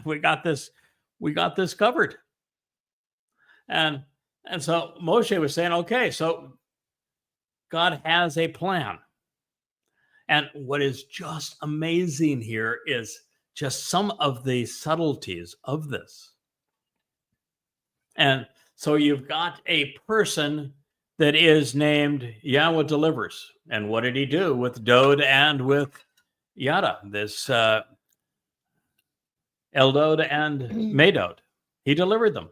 We got this covered. And so Moshe was saying, okay, so God has a plan. And what is just amazing here is just some of the subtleties of this. And so you've got a person that is named Yahweh Delivers. And what did he do with Dode and with Yada, this Eldod and Medod? He delivered them.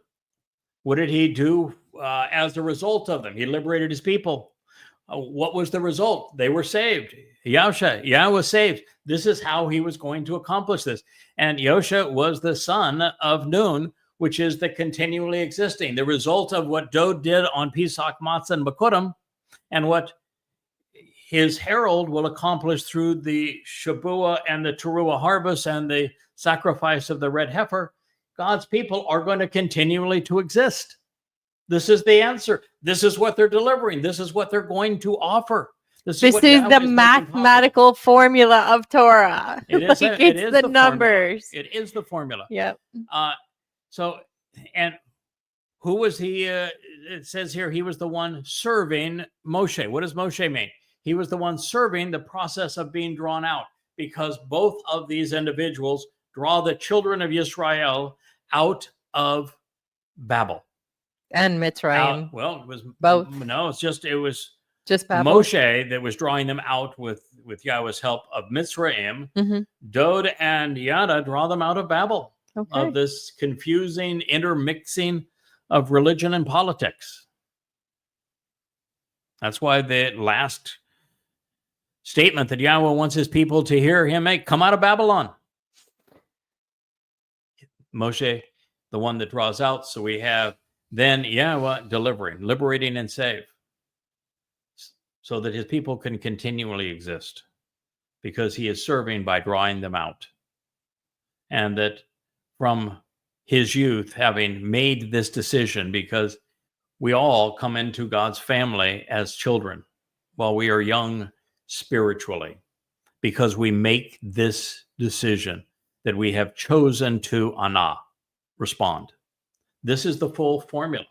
What did he do as a result of them? He liberated his people. What was the result? They were saved. Yahweh was saved. This is how he was going to accomplish this. And Yosha was the son of Nun, which is the continually existing. The result of what Dode did on Pesach, Matzah, and Bakurim, and what his herald will accomplish through the Shabuah and the Teruah harvest and the sacrifice of the red heifer, God's people are going to continually to exist. This is the answer. This is what they're delivering. This is what they're going to offer. This is the mathematical formula of Torah. It is. It's the numbers. Formula. It is the formula. Yep. So, and who was he? It says here he was the one serving Moshe. What does Moshe mean? He was the one serving the process of being drawn out, because both of these individuals draw the children of Israel out of Babel. And Mitzrayim. It was both. No, it was just Babel. Moshe that was drawing them out with Yahweh's help of Mitzrayim. Mm-hmm. Dode and Yada draw them out of Babel, okay, of this confusing intermixing of religion and politics. That's why the last statement that Yahweh wants his people to hear him make, come out of Babylon. Moshe, the one that draws out. So we have then Yahweh delivering, liberating, and save, so that his people can continually exist, because he is serving by drawing them out. And that from his youth, having made this decision, because we all come into God's family as children while we are young spiritually because we make this decision that we have chosen to respond. This is the full formula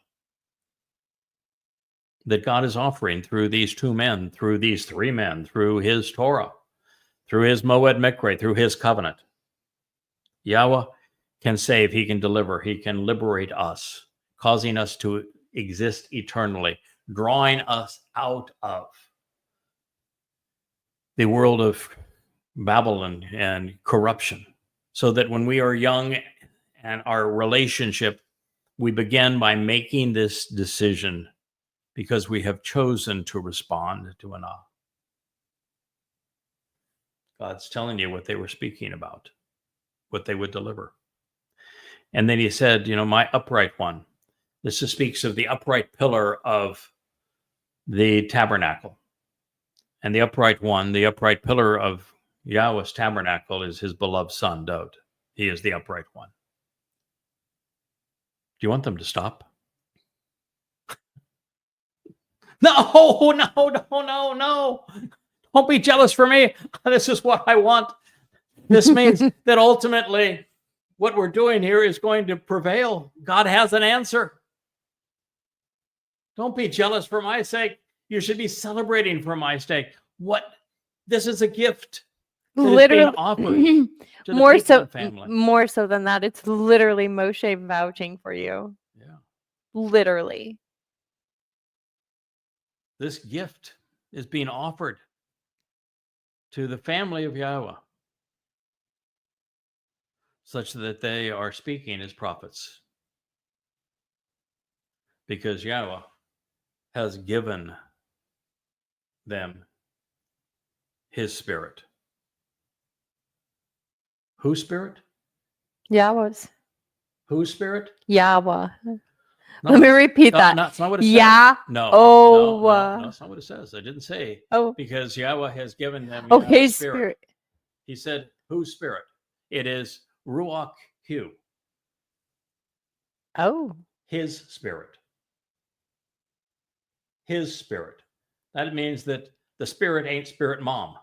that God is offering through these two men, through these three men, through his Torah, through his Moed Mikre, through his covenant. Yahweh can save, he can deliver, he can liberate us, causing us to exist eternally, drawing us out of the world of Babel and corruption, so that when we are young and our relationship, we begin by making this decision because we have chosen to respond to an God's telling you what they were speaking about, what they would deliver. And then he said, my upright one. This speaks of the upright pillar of the tabernacle. And the upright one, the upright pillar of Yahweh's tabernacle is his beloved son, Dod. He is the upright one. Do you want them to stop? No. Don't be jealous for me. This is what I want. This means that ultimately what we're doing here is going to prevail. God has an answer. Don't be jealous for my sake. You should be celebrating for my sake. This is a gift that literally is being offered to the family. More so than that, it's literally Moshe vouching for you. Yeah. Literally. This gift is being offered to the family of Yahweh, such that they are speaking as prophets, because Yahweh has given them his spirit. Whose spirit? Yahweh's. Whose spirit? Yahweh. No, Let me repeat that. No, that's not what it says. No, that's not what it says. I didn't say. Oh, because Yahweh has given them his spirit. He said, whose spirit? It is Ruach Hu. Oh. His spirit. His spirit. That means that the spirit ain't spirit mom.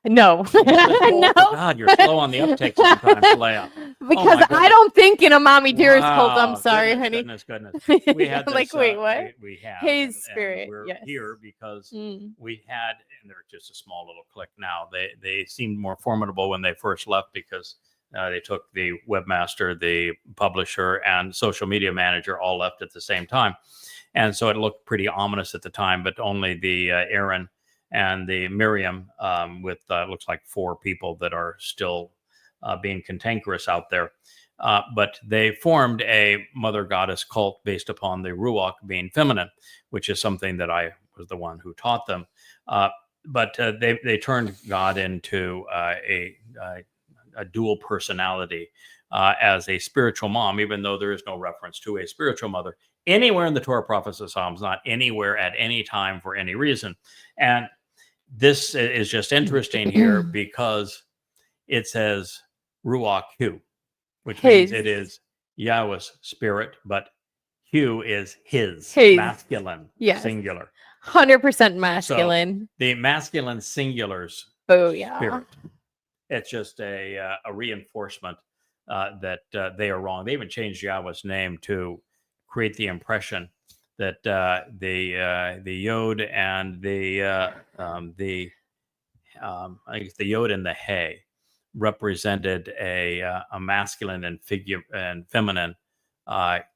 No. No. God, you're slow on the uptake sometimes, Leah. Because I don't think in a mommy dearest cult. I'm sorry, honey. Goodness. We had this, wait, what? We have his spirit. And we're yes. here because we had, and they're just a small little clique now. They seemed more formidable when they first left because they took the webmaster, the publisher, and social media manager all left at the same time. And so it looked pretty ominous at the time, but only the Aaron and the Miriam with looks like 4 people that are still being cantankerous out there. But they formed a mother goddess cult based upon the Ruach being feminine, which is something that I was the one who taught them. But they turned God into a dual personality as a spiritual mom, even though there is no reference to a spiritual mother anywhere in the Torah, prophets, and Psalms, not anywhere at any time for any reason. And this is just interesting here because it says Ruach Hu, which means it is Yahweh's spirit, but Hu is his. Masculine, singular. 100% masculine. So the masculine singular's spirit. It's just a reinforcement that they are wrong. They even changed Yahweh's name to create the impression that the Yod and I guess the Yod and the He represented a masculine and feminine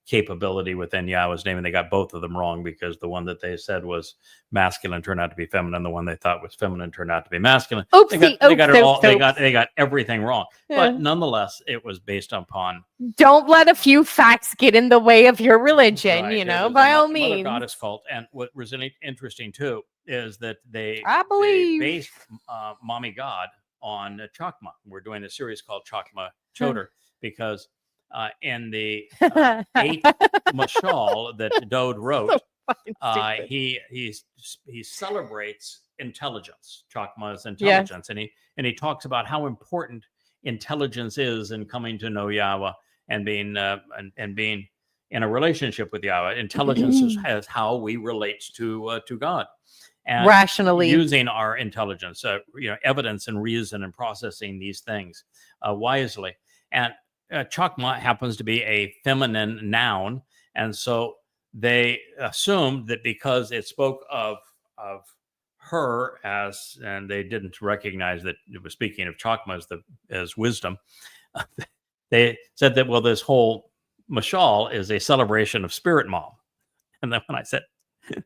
capability within Yahweh's name, and they got both of them wrong because the one that they said was masculine turned out to be feminine. The one they thought was feminine turned out to be masculine. They got everything wrong. Yeah. But nonetheless, it was based upon. Don't let a few facts get in the way of your religion. Right. By all means. Mother goddess cult, and what was interesting too is that they based Mommy God on Chakmah. We're doing a series called Chakmah Choter because. In the 8th mashal that Dod wrote, he celebrates intelligence. Chakmah is intelligence, and he talks about how important intelligence is in coming to know Yahweh and being in a relationship with Yahweh. Intelligence is how we relate to God, and rationally using our intelligence, evidence and reason, and processing these things wisely. And Chakmah happens to be a feminine noun, and so they assumed that because it spoke of her as, and they didn't recognize that it was speaking of Chakmah as wisdom. They said that, well, this whole mashal is a celebration of Spirit Mom. And then when I said,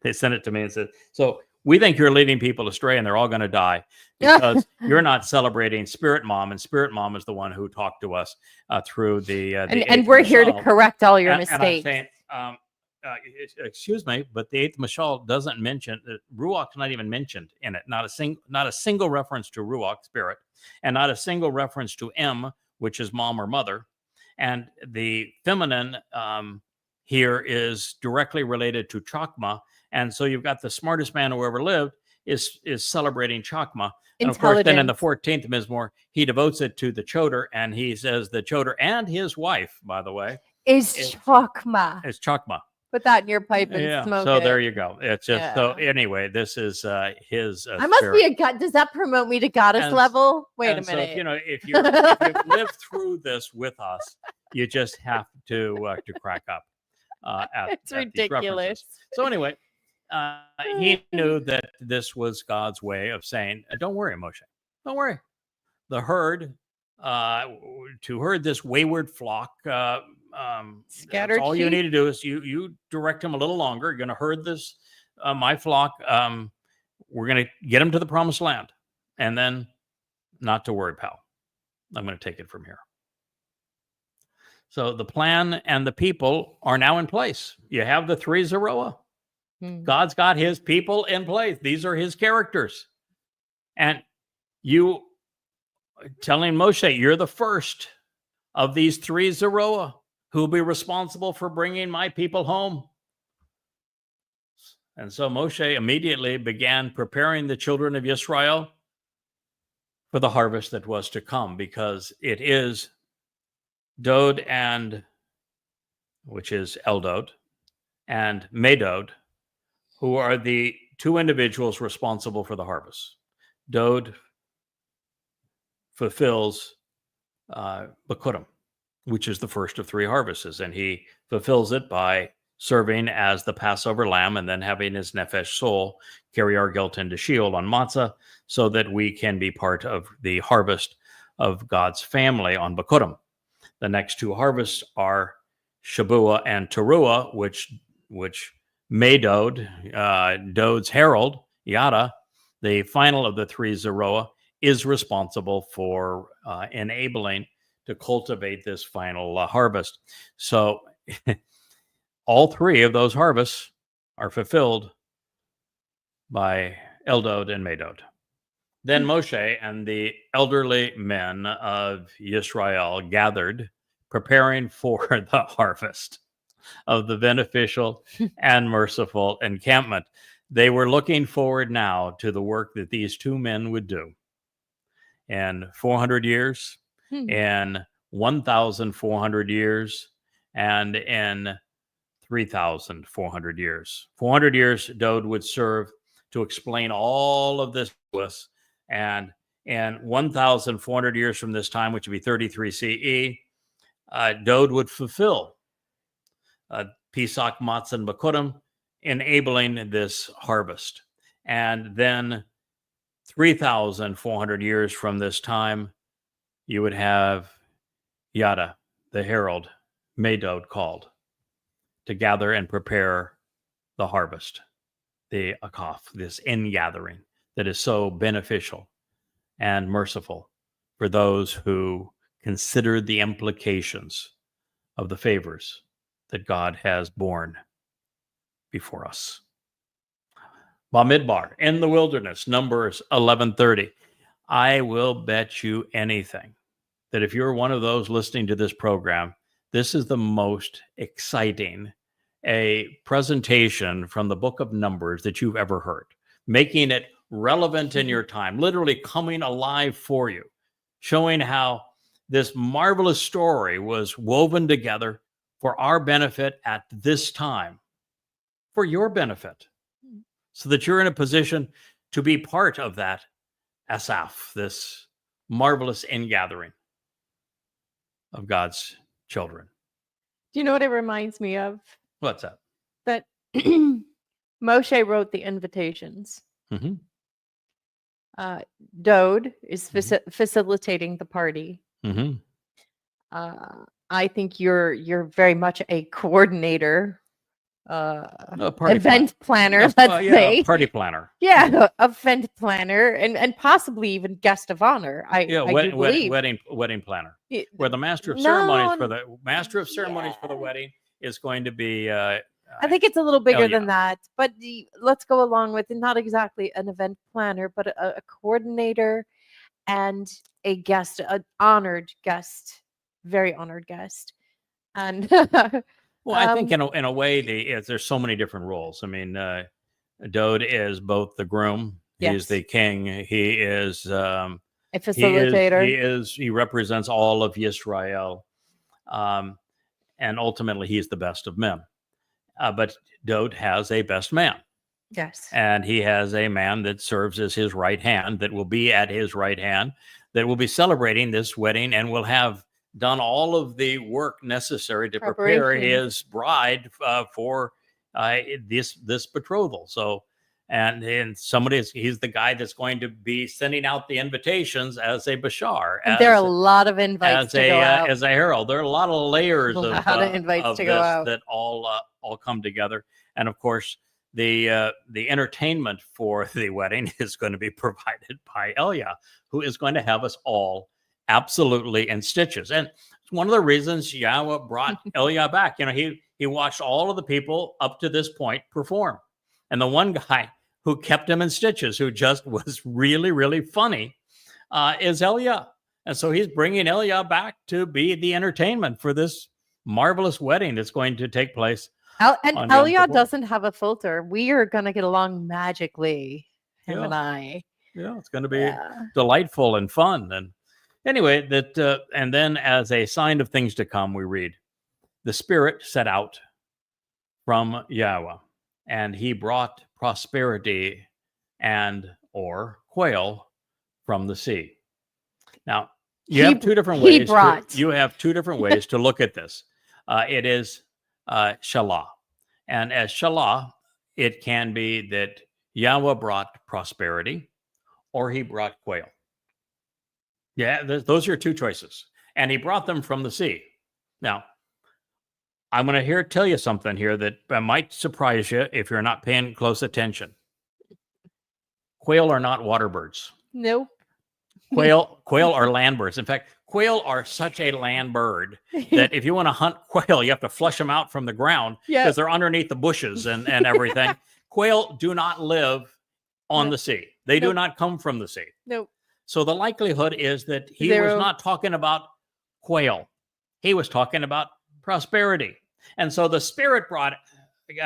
they sent it to me and said, so we think you're leading people astray and they're all going to die because you're not celebrating Spirit Mom, and Spirit Mom is the one who talked to us through the and we're here to correct all your mistakes. And I'm saying, excuse me, but the eighth mashal doesn't mention Ruach's not even mentioned in it. Not a single reference to Ruach, spirit, and not a single reference to M, which is mom or mother. And the feminine here is directly related to Chakmah. And so you've got the smartest man who ever lived is celebrating Chakmah. And of course, then in the 14th Mizmor, he devotes it to the Choter, and he says the Choter and his wife, by the way, is Chakmah. Is Chakmah. Put that in your pipe and smoke so it. There you go. It's just so anyway. This is his. I must be a god. Does that promote me to goddess level? Wait a minute. So if you've lived through this with us, you just have to crack up. It's ridiculous. So anyway, he knew that this was God's way of saying, "Don't worry, Moshe. Don't worry. The herd, to herd this wayward flock." Scattered all sheep. You need to do is you direct them a little longer. You're going to herd this my flock. We're going to get them to the promised land, and then not to worry, pal. I'm going to take it from here. So the plan and the people are now in place. You have the three Zeroah. God's got his people in place. These are his characters, and you telling Moshe, you're the first of these three Zeroah who will be responsible for bringing my people home. And so Moshe immediately began preparing the children of Israel for the harvest that was to come, because it is Dod which is Eldod, and Medod, who are the two individuals responsible for the harvest. Dod fulfills Bekurim, which is the first of three harvests, and he fulfills it by serving as the Passover lamb and then having his nefesh soul carry our guilt into Sheol on Matzah, so that we can be part of the harvest of God's family on Bekurim. The next two harvests are Shabuah and Towrah, which Medod, Dod's herald, Yada, the final of the three Zeroah, is responsible for enabling to cultivate this final harvest. So all three of those harvests are fulfilled by Eldod and Medod. Then Moshe and the elderly men of Yisrael gathered, preparing for the harvest of the beneficial and merciful encampment. They were looking forward now to the work that these two men would do. In 400 years, in 1,400 years, and in 3,400 years. 400 years, Dod would serve to explain all of this to us. And in 1,400 years from this time, which would be 33 CE, Dod would fulfill Pesach, Matzah, and Bekurim, enabling this harvest. And then 3,400 years from this time, you would have Yada, the herald, Medod, called to gather and prepare the harvest, the akaf, this ingathering that is so beneficial and merciful for those who consider the implications of the favors that God has borne before us. Bamidbar, in the wilderness, Numbers 11:30. I will bet you anything that if you're one of those listening to this program, this is the most exciting a presentation from the book of Numbers that you've ever heard, making it relevant in your time, literally coming alive for you, showing how this marvelous story was woven together for our benefit at this time, for your benefit. so that you're in a position to be part of that Asaph, this marvelous ingathering of God's children. Do you know what it reminds me of? What's that? That Moshe wrote the invitations. Mm-hmm. Dode is Mhm. facilitating the party. Mm-hmm. I think you're very much a coordinator, event planner. Let's say a party planner. Yeah, event planner, and possibly even guest of honor. I do believe wedding planner. It- Where the master of no, ceremonies for the wedding is going to be. I think it's a little bigger than Elia. that, but let's go along with not exactly an event planner, but a coordinator and a guest, an honored guest, very honored guest. And Well, I think in a way, there's so many different roles. I mean, Dode is both the groom, he's Yes. the king, he is a facilitator. he represents all of Yisrael, and ultimately he's the best of men. But Dode has a best man. Yes. And he has a man that serves as his right hand, that will be at his right hand, that will be celebrating this wedding and will have done all of the work necessary to prepare Preparation. his bride for this betrothal. So, and he's the guy that's going to be sending out the invitations as a bashar. And there are a lot of invites as to go out. as a herald. There are a lot of layers of invites to go this out. that all come together. And of course, the entertainment for the wedding is going to be provided by Elia, who is going to have us all absolutely in stitches. And it's one of the reasons Yahweh brought Elia back. You know, he watched all of the people up to this point perform. And the one guy who kept him in stitches, who just was really, really funny, is Elia. And so he's bringing Elia back to be the entertainment for this marvelous wedding that's going to take place. And Elia doesn't have a filter. We are going to get along magically, him and I. Yeah, it's going to be delightful and fun. And anyway, and then as a sign of things to come, we read, the Spirit set out from Yahweh, and he brought prosperity or quail from the sea. Now, you have two different ways to look at this. It is Shalah. And as Shalah, it can be that Yahweh brought prosperity or he brought quail. Yeah, those are two choices. And he brought them from the sea. Now, I'm going to tell you something here that might surprise you if you're not paying close attention. Quail are not water birds. Nope. Quail are land birds. In fact, quail are such a land bird that if you want to hunt quail, you have to flush them out from the ground because they're underneath the bushes and everything. Quail do not live on the sea. They do not come from the sea. Nope. So the likelihood is that he was not talking about quail. He was talking about prosperity. And so the Spirit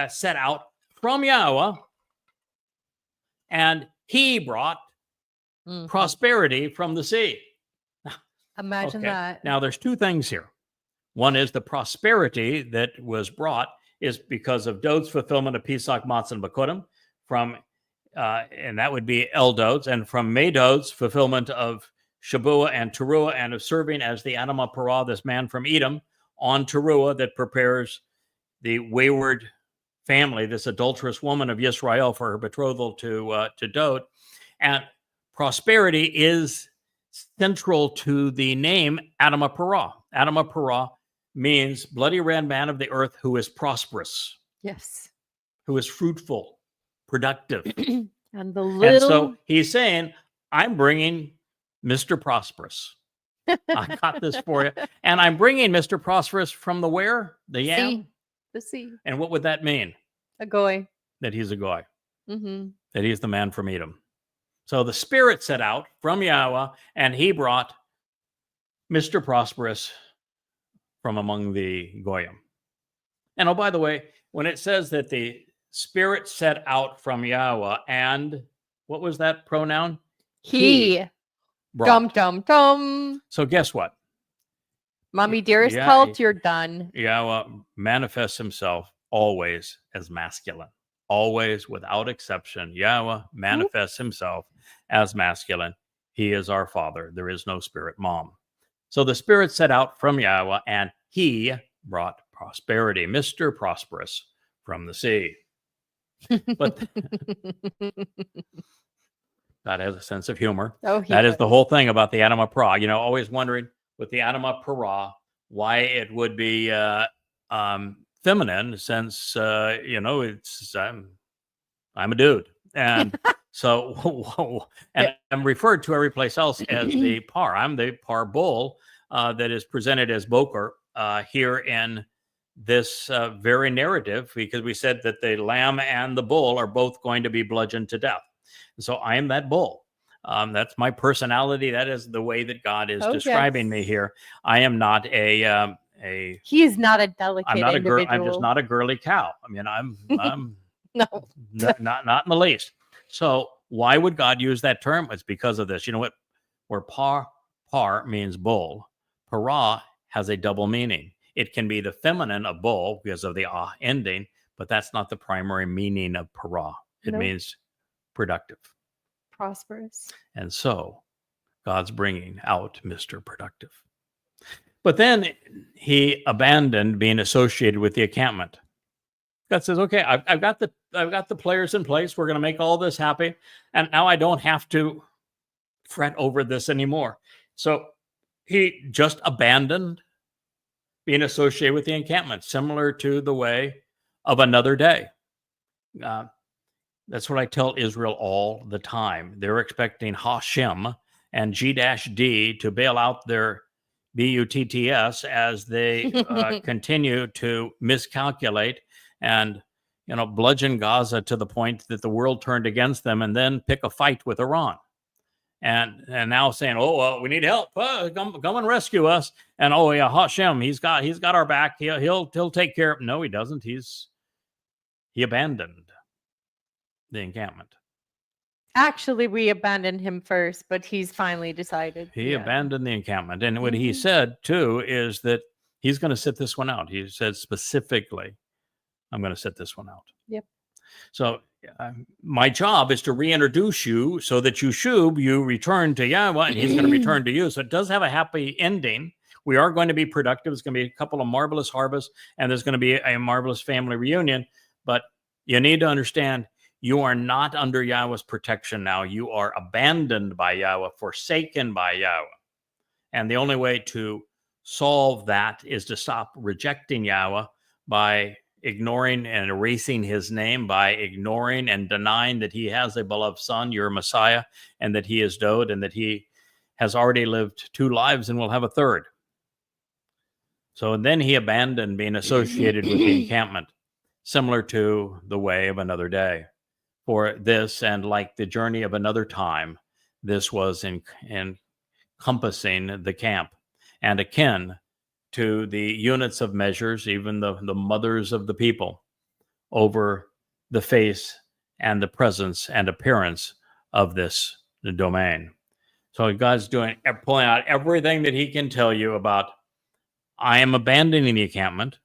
set out from Yahweh, and he brought prosperity from the sea. Imagine that. Now, there's two things here. One is the prosperity that was brought is because of Dode's fulfillment of Pesach, Matzah, and Bakudim, and that would be Dode's, and from Madod's fulfillment of Shabuah and Towrah, and of serving as the Adamah Parah, this man from Edom, on Towrah that prepares the wayward family, this adulterous woman of Yisrael, for her betrothal to Dode. And prosperity is central to the name Adamah Parah. Adamah Parah means bloody red man of the earth who is prosperous. Yes. Who is fruitful, productive. And so he's saying, I'm bringing Mr. Prosperous. I got this for you. And I'm bringing Mr. Prosperous from the where? The yam? The sea. And what would that mean? A goy. That he's a goy. Mm-hmm. That he's the man from Edom. So the Spirit set out from Yahweh, and he brought Mr. Prosperous from among the Goyim. And oh, by the way, when it says that the Spirit set out from Yahweh, and what was that pronoun? He. Dum, dum, dum. So guess what? Mommy dearest cult, you're done. Yahweh manifests himself always as masculine. always, without exception, Yahweh manifests himself as masculine. He is our father. There is no spirit mom. So the spirit set out from Yahweh, and he brought prosperity, Mr. Prosperous, from the sea. But God has a sense of humor. Oh, that is the whole thing about the Adamah Parah. You know, always wondering with the Adamah Parah why it would be feminine, since you know, it's I'm a dude, and so and I'm referred to every place else as the par. I'm the par bull that is presented as Boker here in this very narrative, because we said that the lamb and the bull are both going to be bludgeoned to death. So I am that bull. That's my personality. That is the way that God is describing me here. I am not a. He is not a delicate. I'm not individual. a girl. I'm just not a girly cow. I mean, I'm no, not in the least. So why would God use that term? It's because of this. You know what? Where par means bull, parah has a double meaning. It can be the feminine of bull because of the ending, but that's not the primary meaning of parah. It means productive, prosperous. And so God's bringing out Mr. Productive. But then he abandoned being associated with the encampment. God says, okay, I've got the players in place. We're going to make all this happy. And now I don't have to fret over this anymore. So he just abandoned being associated with the encampment, similar to the way of another day. That's what I tell Israel all the time. They're expecting Hashem and G-D to bail out their BUTTS as they continue to miscalculate and, you know, bludgeon Gaza to the point that the world turned against them, and then pick a fight with Iran. And now saying, oh, well, we need help. Come and rescue us. And oh yeah, Hashem, he's got our back. He'll take care of. No, he doesn't. He abandoned the encampment. Actually, we abandoned him first, but he's finally decided. He abandoned the encampment. And what he said, too, is that he's going to sit this one out. He said specifically, I'm going to sit this one out. Yep. So my job is to reintroduce you so that you return to Yahweh, and he's going to return to you. So it does have a happy ending. We are going to be productive. It's going to be a couple of marvelous harvests, and there's going to be a marvelous family reunion. But you need to understand, you are not under Yahweh's protection now. You are abandoned by Yahweh, forsaken by Yahweh. And the only way to solve that is to stop rejecting Yahweh by ignoring and erasing his name, by ignoring and denying that he has a beloved son, your Messiah, and that he is Dode, and that he has already lived 2 lives and will have a third. So then he abandoned being associated with the encampment, similar to the way of another day. For this, and like the journey of another time, this was encompassing the camp and akin to the units of measures, even the mothers of the people, over the face and the presence and appearance of this domain. So God's pulling out everything that he can tell you about, I am abandoning the encampment.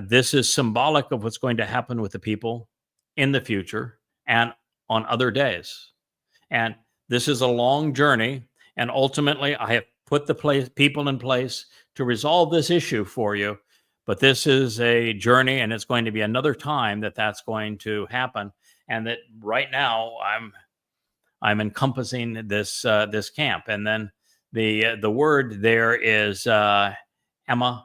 This is symbolic of what's going to happen with the people in the future and on other days. And this is a long journey. And ultimately, I have put the people in place to resolve this issue for you. But this is a journey, and it's going to be another time that that's going to happen. And that right now I'm encompassing this camp. And then the word there is Yamaha.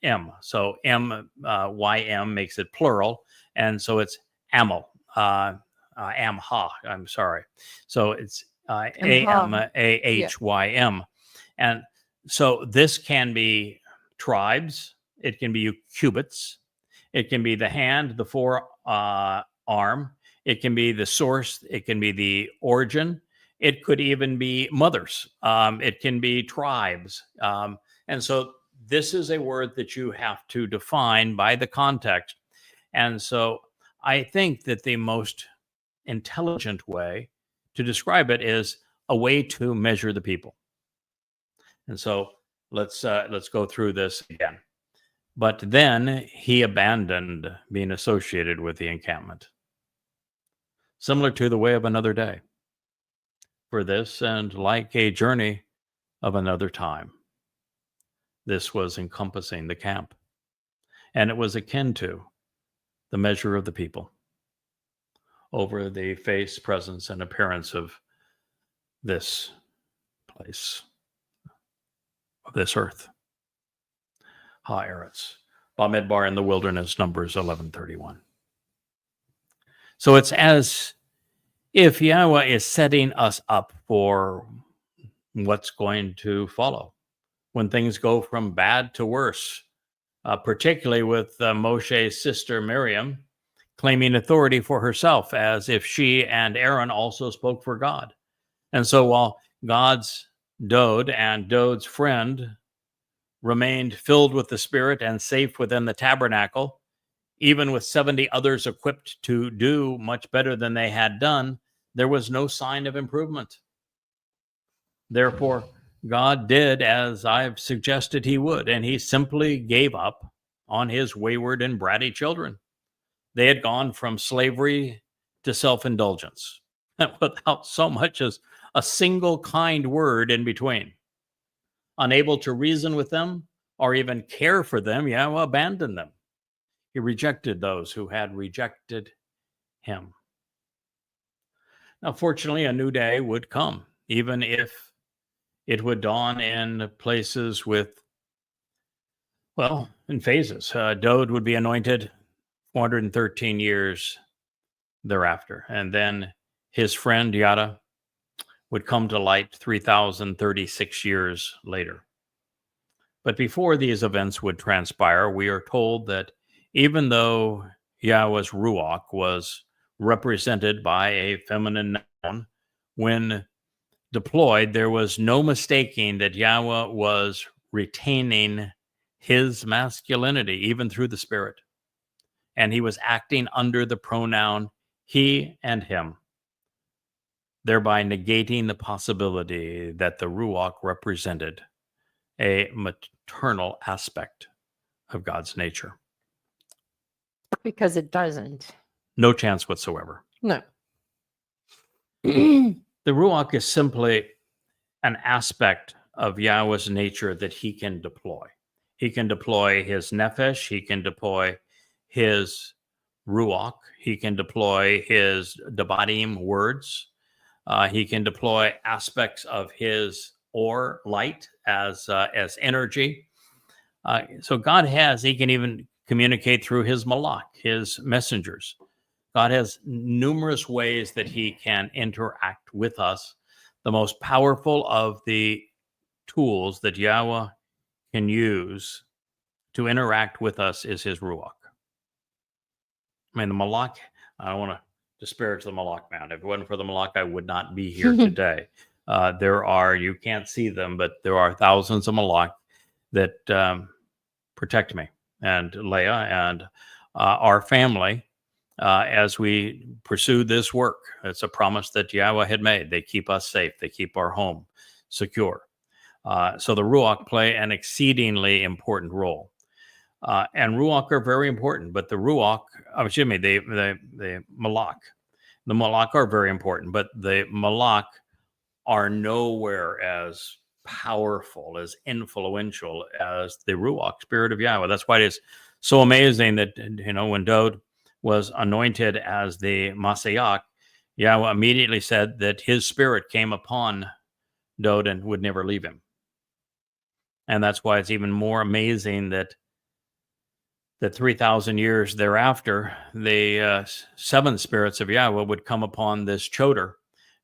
M. So YM makes it plural. And so it's Amel. Amha. I'm sorry. So it's AMAHYM. And so this can be tribes. It can be cubits. It can be the hand, the forearm. It can be the source. It can be the origin. It could even be mothers. It can be tribes. And so this is a word that you have to define by the context. And so I think that the most intelligent way to describe it is a way to measure the people. And so let's go through this again. But then he abandoned being associated with the encampment. Similar to the way of another day. For this, and like a journey of another time, this was encompassing the camp. And it was akin to the measure of the people over the face, presence, and appearance of this place, of this earth. Ha'eretz, Bamidbar in the wilderness, Numbers 11:31. So it's as if Yahweh is setting us up for what's going to follow when things go from bad to worse, particularly with Moshe's sister Miriam claiming authority for herself as if she and Aaron also spoke for God. And so while God's Dode and Dode's friend remained filled with the Spirit and safe within the tabernacle, even with 70 others equipped to do much better than they had done, there was no sign of improvement. Therefore, God did as I've suggested he would, and he simply gave up on his wayward and bratty children. They had gone from slavery to self-indulgence without so much as a single kind word in between. Unable to reason with them or even care for them, Yahweh abandoned them. He rejected those who had rejected him. Now, fortunately, a new day would come, even if it would dawn in places with, well, in phases. Dode would be anointed 413 years thereafter. And then his friend Yada would come to light 3,036 years later. But before these events would transpire, we are told that even though Yahweh's Ruach was represented by a feminine noun, when deployed, there was no mistaking that Yahweh was retaining his masculinity, even through the Spirit. And he was acting under the pronoun he and him, thereby negating the possibility that the Ruach represented a maternal aspect of God's nature. Because it doesn't. No chance whatsoever. No. The Ruach is simply an aspect of Yahweh's nature that he can deploy. He can deploy his Nefesh, he can deploy his Ruach, he can deploy his Debadim words, he can deploy aspects of his Or, light, as energy. So God he can even communicate through his Malach, his messengers. God has numerous ways that he can interact with us. The most powerful of the tools that Yahweh can use to interact with us is his Ruach. I mean, the Malach, I don't want to disparage the Malach man. If it wasn't for the Malach, I would not be here today. You can't see them, but there are thousands of Malach that protect me and Leah and our family as we pursue this work. It's a promise that Yahweh had made. They keep us safe. They keep our home secure. So the Ruach play an exceedingly important role. And Ruach are very important, but the Ruach, the Malach. The Malach are very important, but the Malach are nowhere as powerful, as influential as the Ruach, Spirit of Yahweh. That's why it is so amazing that, when Dode was anointed as the Messiah, Yahweh immediately said that his spirit came upon Dode and would never leave him. And that's why it's even more amazing that 3,000 years thereafter, the 7 spirits of Yahweh would come upon this Choter,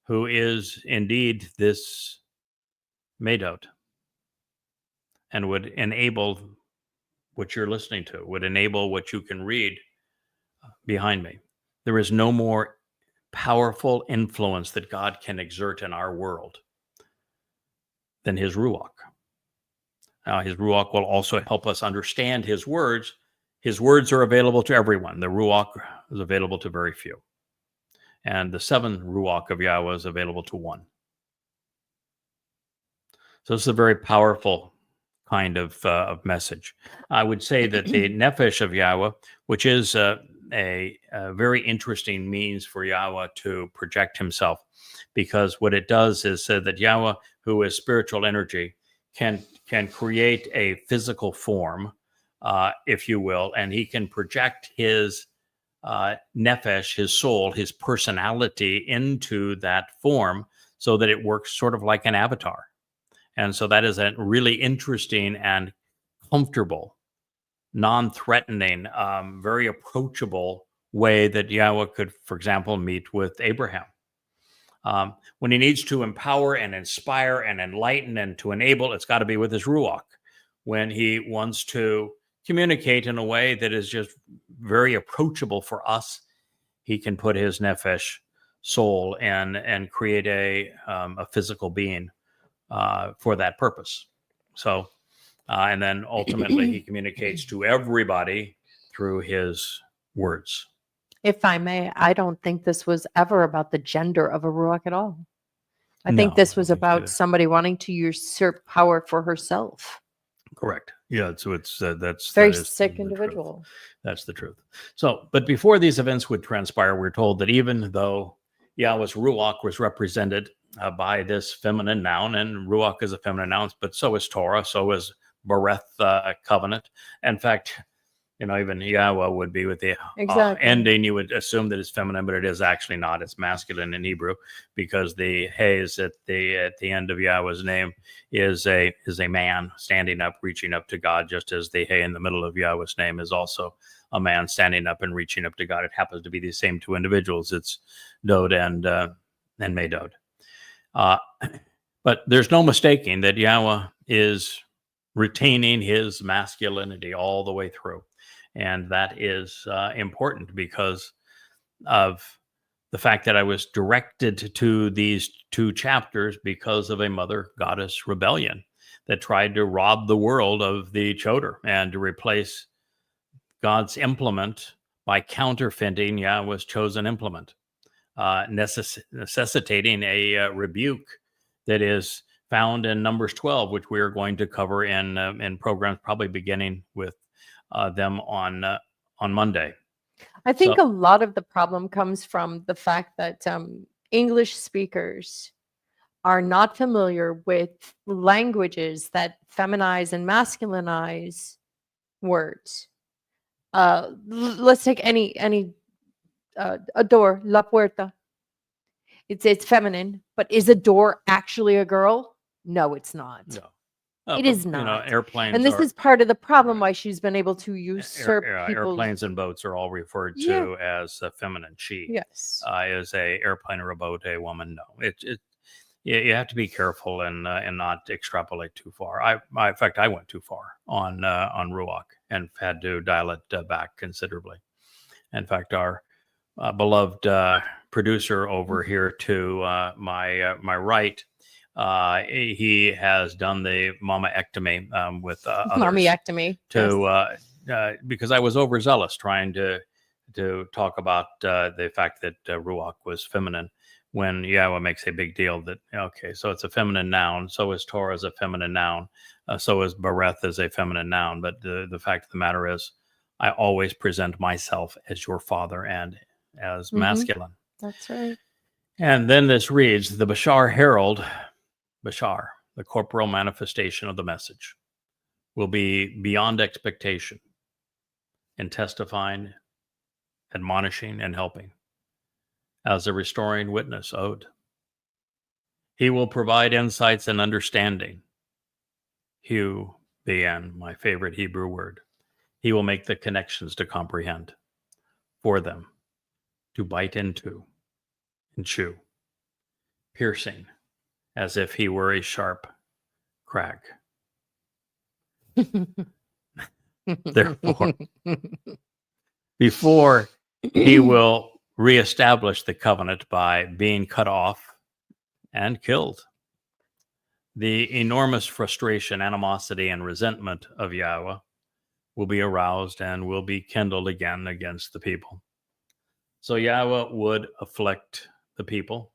who is indeed this Medot, and would enable what you're listening to, would enable what you can read behind me. There is no more powerful influence that God can exert in our world than his Ruach. Now, his Ruach will also help us understand his words. His words are available to everyone. The Ruach is available to very few. And the 7 Ruach of Yahweh is available to 1. So this is a very powerful kind of message. I would say that the nefesh of Yahweh, which is a very interesting means for Yahweh to project himself, because what it does is that Yahweh, who is spiritual energy, can create a physical form, if you will, and he can project his nefesh, his soul, his personality into that form so that it works sort of like an avatar. And so that is a really interesting and comfortable, non-threatening, very approachable way that Yahweh could, for example, meet with Abraham. When he needs to empower and inspire and enlighten and to enable, it's got to be with his Ruach. When he wants to communicate in a way that is just very approachable for us, he can put his nefesh, soul, and create a physical being for that purpose. So, and then ultimately he communicates to everybody through his words. If I may, I don't think this was ever about the gender of a Ruach at all. I think this was about somebody wanting to usurp power for herself. Correct. Yeah. So that's very sick individual. That's the truth. So, but before these events would transpire, we're told that even though Yahweh's Ruach was represented by this feminine noun, and Ruach is a feminine noun, but so is Torah, so is Bereth covenant. In fact, even Yahweh would be with the ending. You would assume that it's feminine, but it is actually not. It's masculine in Hebrew, because the Hayes at the end of Yahweh's name is a man standing up, reaching up to God, just as the Hay in the middle of Yahweh's name is also a man standing up and reaching up to God. It happens to be the same two individuals. It's Dod and Medod. But there's no mistaking that Yahweh is retaining his masculinity all the way through. And that is important because of the fact that I was directed to these two chapters because of a mother goddess rebellion that tried to rob the world of the Choter and to replace God's implement by counterfeiting Yahweh's chosen implement, necessitating a rebuke that is found in Numbers 12, which we are going to cover in programs probably beginning with them on Monday. I think a lot of the problem comes from the fact that English speakers are not familiar with languages that feminize and masculinize words. Let's take any a door, la puerta. It's feminine, but is a door actually a girl? No, it's not. No. It is not. Airplanes, and this is part of the problem why she's been able to usurp airplanes and boats are all referred to as a feminine she. Yes. Is a airplane or a boat a woman? No. You have to be careful and not extrapolate too far. In fact, I went too far on Ruach and had to dial it back considerably. In fact, our beloved producer over here to my right, he has done the mamaectomy with others. Mommyectomy. Because I was overzealous trying to talk about the fact that Ruach was feminine, when Yahweh makes a big deal that, okay, so it's a feminine noun, so is Torah as a feminine noun, so is Bereth as a feminine noun. But the fact of the matter is, I always present myself as your father and as masculine. That's right. And then this reads, the Bashar Herald, Bashar, the corporal manifestation of the message, will be beyond expectation in testifying, admonishing, and helping, as a restoring witness owed. He will provide insights and understanding. Hu, Bien, my favorite Hebrew word. He will make the connections to comprehend, for them, to bite into and chew, piercing, as if he were a sharp crag. Therefore, before he will reestablish the covenant by being cut off and killed, the enormous frustration, animosity, and resentment of Yahweh will be aroused and will be kindled again against the people. So Yahweh would afflict the people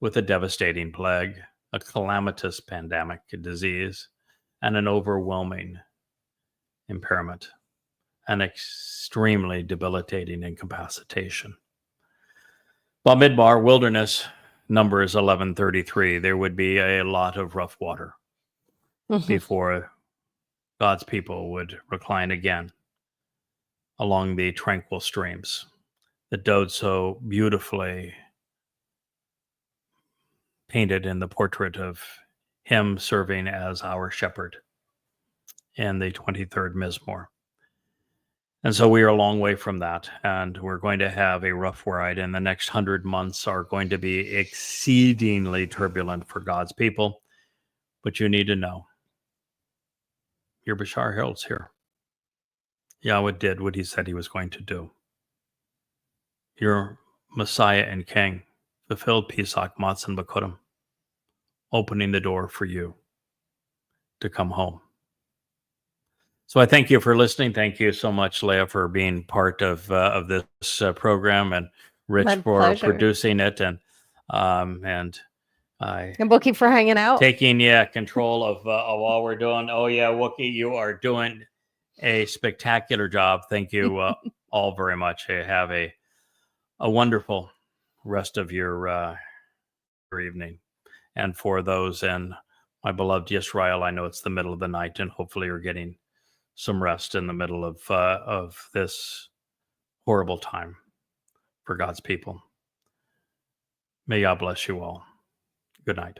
with a devastating plague, a calamitous pandemic, a disease and an overwhelming impairment, an extremely debilitating incapacitation. Bamidbar wilderness, Numbers 11:33, there would be a lot of rough water before God's people would recline again along the tranquil streams that Dode so beautifully painted in the portrait of him serving as our shepherd in the 23rd Mizmor. And so we are a long way from that, and we're going to have a rough ride, and the next 100 months are going to be exceedingly turbulent for God's people. But you need to know, your Bashar Herald's here. Yahweh did what he said he was going to do. Your Messiah and King fulfilled Pesach, Matzah, and Bakurim, opening the door for you to come home. So I thank you for listening. Thank you so much, Leah, for being part of this program, and Rich My for pleasure. producing it, and Wookie for hanging out. taking control of all we're doing. Oh yeah, Wookie, you are doing a spectacular job. Thank you all very much. Have a wonderful rest of your evening. And for those in my beloved Israel, I know it's the middle of the night, and hopefully you're getting some rest in the middle of this horrible time for God's people. May God bless you all. Good night.